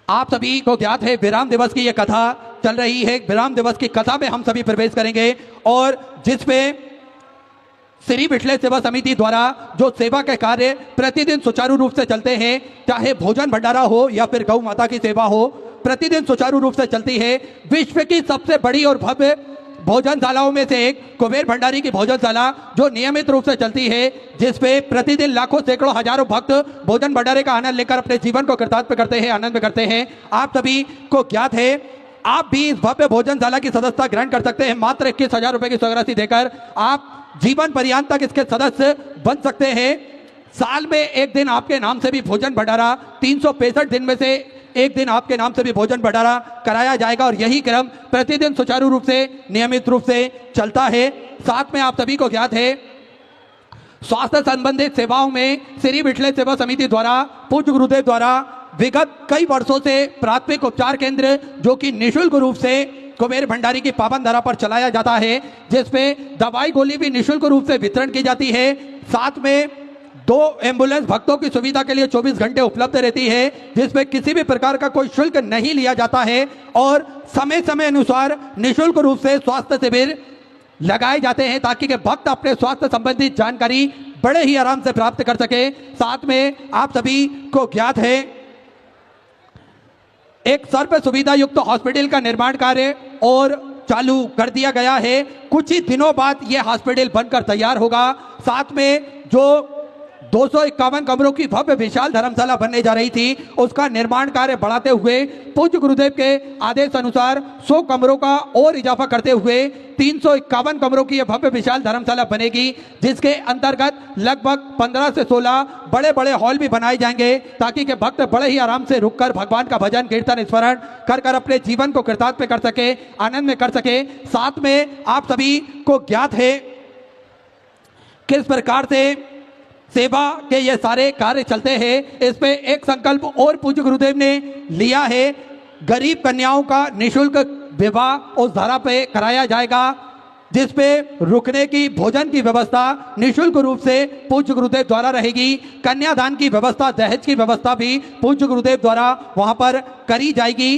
आप सभी को ज्ञात है विराम दिवस की यह कथा चल रही है। विराम दिवस की कथा में हम सभी प्रवेश करेंगे और जिसपे श्री बिठले सेवा समिति द्वारा जो सेवा के कार्य प्रतिदिन सुचारू रूप से चलते हैं, चाहे भोजन भंडारा हो या फिर गौ माता की सेवा हो, प्रतिदिन सुचारू रूप से चलती है। विश्व की सबसे बड़ी और भव्य भोजनशालाओं में से एक कुबेर भंडारी की भोजनशाला जो नियमित रूप से चलती है, जिसपे प्रतिदिन लाखों सैकड़ों हजारों भक्त भोजन भंडारे का आनंद लेकर अपने जीवन को कृतार्थ करते हैं, आनंद करते हैं। आप सभी को ज्ञात है, आप भी इस भव्य भोजनशाला की सदस्यता ग्रहण कर सकते हैं। मात्र 21,000 रुपए की स्वर्गराशि देकर आप जीवन पर्यंत तक इसके सदस्य बन सकते हैं। साल में एक दिन आपके नाम से भी भोजन भंडारा, 365 दिन में से एक दिन आपके नाम से भी भोजन भंडारा कराया जाएगा और यही क्रम प्रतिदिन सुचारू रूप से नियमित रूप से चलता है। साथ में आप सभी को ज्ञात है, स्वास्थ्य संबंधित सेवाओं में श्री बिठले सेवा समिति द्वारा पूज्य गुरुदेव द्वारा विगत कई वर्षों से प्राथमिक उपचार केंद्र जो कि निःशुल्क रूप से कुबेर भंडारी की पावन धरा पर चलाया जाता है, जिसमें दवाई गोली भी निःशुल्क रूप से वितरण की जाती है। साथ में 2 एम्बुलेंस भक्तों की सुविधा के लिए 24 घंटे उपलब्ध रहती है, जिसमें किसी भी प्रकार का कोई शुल्क नहीं लिया जाता है और समय समय अनुसार निःशुल्क रूप से स्वास्थ्य शिविर लगाए जाते हैं ताकि के भक्त अपने स्वास्थ्य संबंधी जानकारी बड़े ही आराम से प्राप्त कर सके। साथ में आप सभी को ज्ञात है, एक सर्व सुविधा युक्त हॉस्पिटल का निर्माण कार्य और चालू कर दिया गया है। कुछ ही दिनों बाद यह हॉस्पिटल बनकर तैयार होगा। साथ में जो 251 कमरों की भव्य विशाल धर्मशाला बनने जा रही थी, उसका निर्माण कार्य बढ़ाते हुए पूज्य गुरुदेव के आदेश अनुसार 100 कमरों का और इजाफा करते हुए 351 कमरों की यह भव्य विशाल धर्मशाला बनेगी, जिसके अंतर्गत लगभग 15 से 16 बड़े बड़े हॉल भी बनाए जाएंगे ताकि के भक्त बड़े ही आराम से रुककर भगवान का भजन कीर्तन स्मरण कर कर अपने जीवन को कृतार्थ कर सके, आनंद में कर सके। साथ में आप सभी को ज्ञात है किस प्रकार से सेवा के ये सारे कार्य चलते हैं। इसमें एक संकल्प और पूज्य गुरुदेव ने लिया है, गरीब कन्याओं का निःशुल्क विवाह उस धारा पे कराया जाएगा, जिसपे रुकने की भोजन की व्यवस्था निःशुल्क रूप से पूज्य गुरुदेव द्वारा रहेगी। कन्यादान की व्यवस्था, दहेज की व्यवस्था भी पूज्य गुरुदेव द्वारा वहां पर करी जाएगी।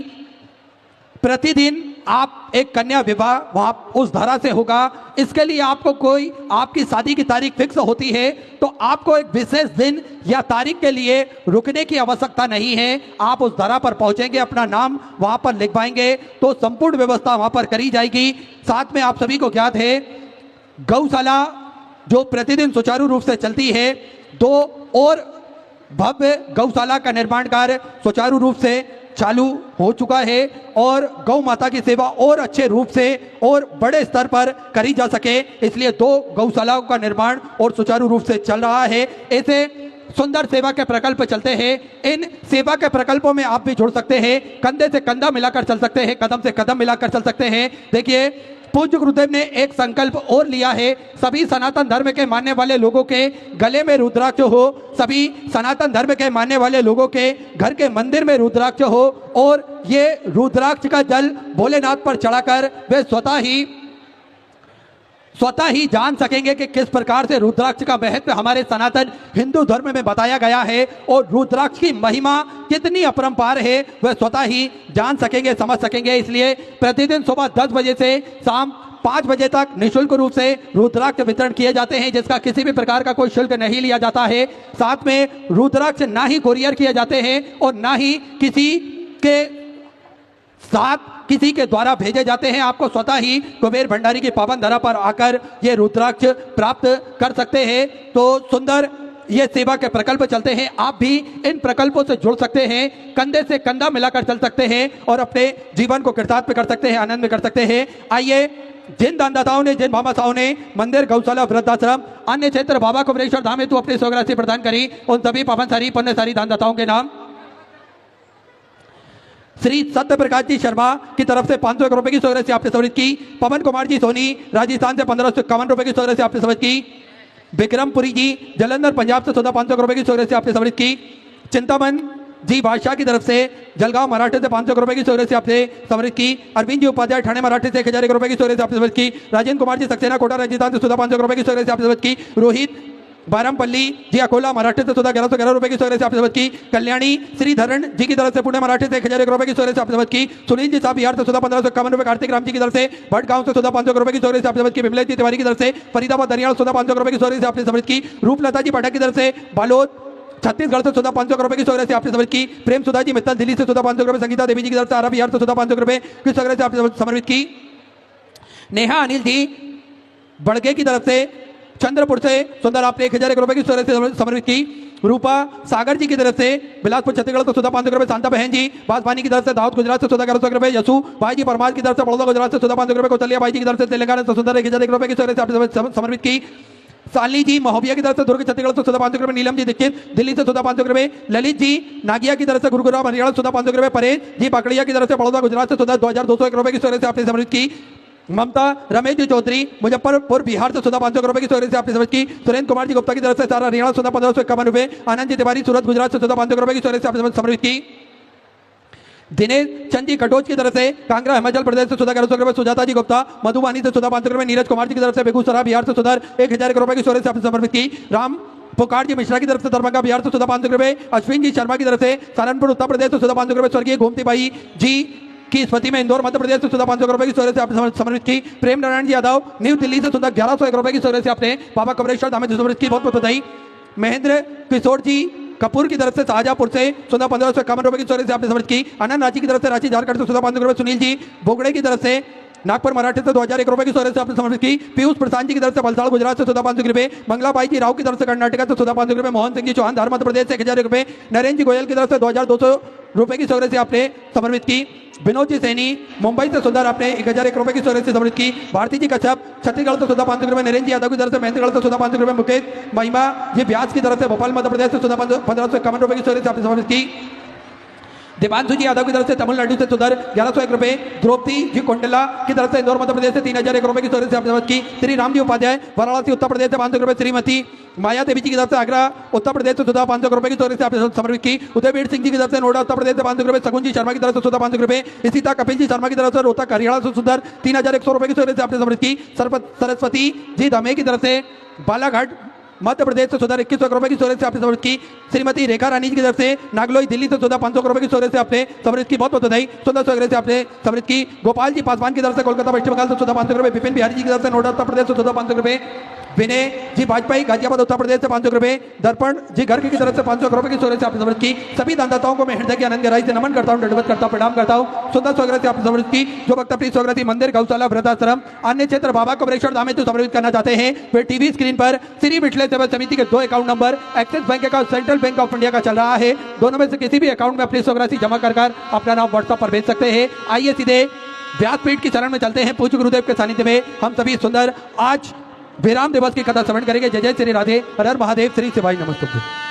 प्रतिदिन आप एक कन्या विवाह वहां उस धारा से होगा। इसके लिए आपको कोई आपकी शादी की तारीख फिक्स होती है तो आपको एक विशेष दिन या तारीख के लिए रुकने की आवश्यकता नहीं है। आप उस धारा पर पहुंचेंगे, अपना नाम वहां पर लिखवाएंगे तो संपूर्ण व्यवस्था वहां पर करी जाएगी। साथ में आप सभी को ज्ञात है, गौशाला जो प्रतिदिन सुचारू रूप से चलती है, 2 और भव्य गौशाला का निर्माण कार्य सुचारू रूप से चालू हो चुका है और गौ माता की सेवा और अच्छे रूप से और बड़े स्तर पर करी जा सके, इसलिए 2 गौशालाओं का निर्माण और सुचारू रूप से चल रहा है। ऐसे सुंदर सेवा के प्रकल्प चलते हैं। इन सेवा के प्रकल्पों में आप भी जुड़ सकते हैं, कंधे से कंधा मिलाकर चल सकते हैं, कदम से कदम मिलाकर चल सकते हैं। देखिए, पूज्य गुरुदेव ने एक संकल्प और लिया है, सभी सनातन धर्म के मानने वाले लोगों के गले में रुद्राक्ष हो, सभी सनातन धर्म के मानने वाले लोगों के घर के मंदिर में रुद्राक्ष हो और ये रुद्राक्ष का जल भोलेनाथ पर चढ़ाकर वे स्वतः ही जान सकेंगे कि किस प्रकार से रुद्राक्ष का महत्व हमारे सनातन हिंदू धर्म में बताया गया है और रुद्राक्ष की महिमा कितनी अपरंपार है वह स्वतः ही जान सकेंगे, समझ सकेंगे। इसलिए प्रतिदिन सुबह 10 बजे से शाम 5 बजे तक निःशुल्क रूप से रुद्राक्ष वितरण किए जाते हैं, जिसका किसी भी प्रकार का कोई शुल्क नहीं लिया जाता है। साथ में रुद्राक्ष ना ही कोरियर किए जाते हैं और ना ही किसी के साथ किसी के द्वारा भेजे जाते हैं। आपको स्वतः ही कुबेर भंडारी की पावन धरा पर आकर ये रुद्राक्ष प्राप्त कर सकते हैं। तो सुंदर ये सेवा के प्रकल्प चलते हैं, आप भी इन प्रकल्पों से जुड़ सकते हैं, कंधे से कंधा मिलाकर चल सकते हैं और अपने जीवन को कृतार्थ कर सकते हैं, आनंद में कर सकते हैं। आइए, जिन दानदाताओं ने, जिन भामाशाहों ने मंदिर, गौशाला, वृद्धाश्रम, अन्य क्षेत्र बाबा कुबेरेश्वर धाम हेतु अपनी स्वराशि प्रदान करी, उन सभी पावनसारी पुण्यसारी दानदाताओं के नाम श्री सत्य प्रकाश जी शर्मा की तरफ से 501 रुपए की सौगात आपने समर्पित की। पवन कुमार जी सोनी राजस्थान से 1551 रुपए की सौगात आपने समर्पित की। विक्रमपुरी जी जलंधर पंजाब से 500 रुपए की सौगात आपने समर्पित की। चिंतामन जी बादशाह की तरफ से जलगांव मराठे से 500 रुपए की सौगात आपने समर्पित की। अरविंद जी उपाध्याय ठाणे मराठे से 1001 रुपए की सौगात आपने समर्पित की। राजेंद्र कुमार जी सक्सेना कोटा राजस्थान से 500 रुपए की सौगात आपने समर्पित की। रोहित बारामपल्ली जी अकोला मराठे से 1111 रुपए की सौगात आपने समर्पित की। कल्याणी श्रीधरण जी की तरफ से पुणे मराठे से 1001 रुपए की सौगात आपने समर्पित की। सुनील जी साहब बिहार से 1551 रुपए। कार्तिक राम जी की तरफ से भटगांव से 500 रुपए की सौगात आपने समर्पित की। विमलेश जी तिवारी की तरफ से फरीदाबाद दरियाल 500 रुपए की सौगात आपने समर्पित की। रूपलता जी पाठक की तरफ से बालोद छत्तीसगढ़ से 500 रुपए की सौगात आपने समर्पित की। प्रेम सुधा जी मित्तल दिल्ली से 500 रुपए। संगीता देवी जी की तरफ से आरा बिहार से 500 रुपए की सौगात आपने समर्पित की। नेहा अनिल जी बड़गे की तरफ से चंद्रपुर से सुंदर आपने 1001 रुपए की सौगात समर्पित की। रूपा सागर जी की तरफ से बिलासपुर छत्तीसगढ़ से 500 रुपए। शांता बहन जी बासवानी की तरफ से दाऊद गुजरात से 1100 रुपए। यसु भाई जी परमार की तरफ से बड़ौदा गुजरात से 500 रुपए। कौशल्या भाई जी की तरफ से तेलंगाना से सुंदर 1001 रुपए की सौगात आपने समर्पित की। साली जी महोबिया की तरफ से दुर्ग छत्तीसगढ़ से 500 रुपए। नीलम जी दीक्षित दिल्ली से 500 रुपए। ललित जी नागिया की तरफ से गुरुग्राम हरियाणा 500 रुपए। परेश जी पकड़िया की तरफ से बड़ौदा गुजरात से 2201 रुपए की सौगात आपने समर्पित की। ममता रमेश जी चौधरी मुजफ्फरपुर बिहार से 500 रुपए की सौगात आपने समर्पित की। सुरेंद्र कुमार जी गुप्ता की तरफ से सारा हरियाणा 1551 रुपए। आनंद जी तिवारी सूरत गुजरात से 500 रुपए की सौगात आपने समर्पित की। दिनेश चंद जी कटोच की तरफ से कांगड़ा हिमाचल प्रदेश से 1100 रुपए। सुजाता जी गुप्ता मधुबानी से 500 रुपए। नीरज कुमार जी की तरफ से बेगूसराय बिहार से 1001 रुपए की सौगात आपने समर्पित की। राम पुकार जी मिश्रा की तरफ से दरभंगा बिहार से 500 रुपए। अश्विन जी शर्मा की तरफ से सहारनपुर उत्तर प्रदेश से 500 रुपए। स्वर्गीय गोमती बाई जी की स्मृति में इंदौर मध्य प्रदेश से 500 रुपए की सौगात आपने समर्पित की। प्रेम नारायण जी यादव न्यू दिल्ली से 1101 रुपए की सौगात आपने बाबा कबरेश्वर धाम में समर्पित की। बहुत बहुत बधाई। महेंद्र किशोर जी कपूर की तरफ से शाहजहांपुर से 1551 रुपए की सौगात आपने समर्पित की। आनंद रांची की तरफ से रांची झारखंड से 500 रुपए। सुनील जी बोगड़े की तरफ से नागपुर मराठे से 2001 रुपए की सौगात आपने समर्पित की। पीयूष प्रसाद जी की तरफ से वलसाड़ गुजरात से 500 रुपए। मंगलाबाई जी राव की तरफ से कर्नाटक से 500 रुपए। मोहन सिंह जी चौहान धार मध्य प्रदेश से 1001 रुपए। नरेंद्र जी गोयल की तरफ से 2200 रुपए की सौगात आपने समर्पित की। विनोद जी सैनी मुंबई से सुंदर आपने 1001 रुपए की सौगात समर्पित की। भारती जी कश्यप छत्तीसगढ़ से 500 रुपए। नरेंद्र जी यादव की तरफ से महेंद्रगढ़ से 500 रुपए। मुकेश महिमा जी व्यास की तरफ से भोपाल मध्य प्रदेश से 1551 रुपए की सौगात आपने समर्पित की। देवांशु जी यादव की तरफ से तमिलनाडु से 1101 रुपए। द्रौपदी जी कोंडला की तरफ से इंदौर मध्य प्रदेश से 3001 रुपए की सौगात आपने समर्पित की। श्री राम जी उपाध्याय वाराणसी उत्तर प्रदेश से 500 रुपए। श्रीमती माया देवी जी की तरफ से आगरा उत्तर प्रदेश से 500 रुपए की सौगात आपने समर्पित की। उदयवीर सिंह जी की तरफ से नोएडा उत्तर प्रदेश से 500 रुपए। सगुन जी शर्मा की तरफ से 500 रुपए। इसिता कपिल जी शर्मा की तरफ से रोहतक हरियाणा से सुंदर 3100 रुपए की सौगात आपने समर्पित की। सरस्वती जी दमे की तरफ से बालाघाट मध्य प्रदेश से 2100 रुपए की सौगात आपने समर्पित की। श्रीमती रेखा रानी जी की तरफ से नागलोई दिल्ली से 500 रुपए की सौगात आपने समर्पित की। बहुत बहुत बधाई। 1400 सौगात आपने समर्पित की। गोपाल जी पासवान की तरफ से कोलकाता पश्चिम बंगाल से 500 रुपए। विपिन बिहारी जी की तरफ से नोएडा उत्तर प्रदेश से 500 रुपए। विनय जी वाजपेयी गाजियाबाद उत्तर प्रदेश से 500 रुपए। दर्पण जी घर की तरफ से 500 रुपए की सौगात आपने समर्पित की। सभी दानदाताओं को मैं हृदय की आनंद गहराई से नमन करता हूं, दंडवत करता हूं, प्रणाम करता हूं। सुंदर सौगात आपने समर्पित की। जो भक्त अपनी सौगात मंदिर गौशाला वृद्धाश्रम अन्य क्षेत्र बाबा कबरेश्वर धाम में समर्पित करना चाहते हैं वे टीवी स्क्रीन पर श्री विठले सेवा समिति के 2 अकाउंट नंबर एक्सिस बैंक का सेंट्रल बैंक ऑफ इंडिया का चल रहा है। दोनों में से किसी भी अकाउंट में अपनी सौगात जमा कर अपना नाम व्हाट्सएप पर भेज सकते हैं। आइए सीधे व्यासपीठ की चरण में चलते हैं। पूज्य गुरुदेव के सानिध्य में हम सभी सुंदर आज विराम दिवस की कथा श्रवण करेंगे। जय जय श्री राधे, हर हर महादेव, श्री शिवाय नमस्तुभ्यं।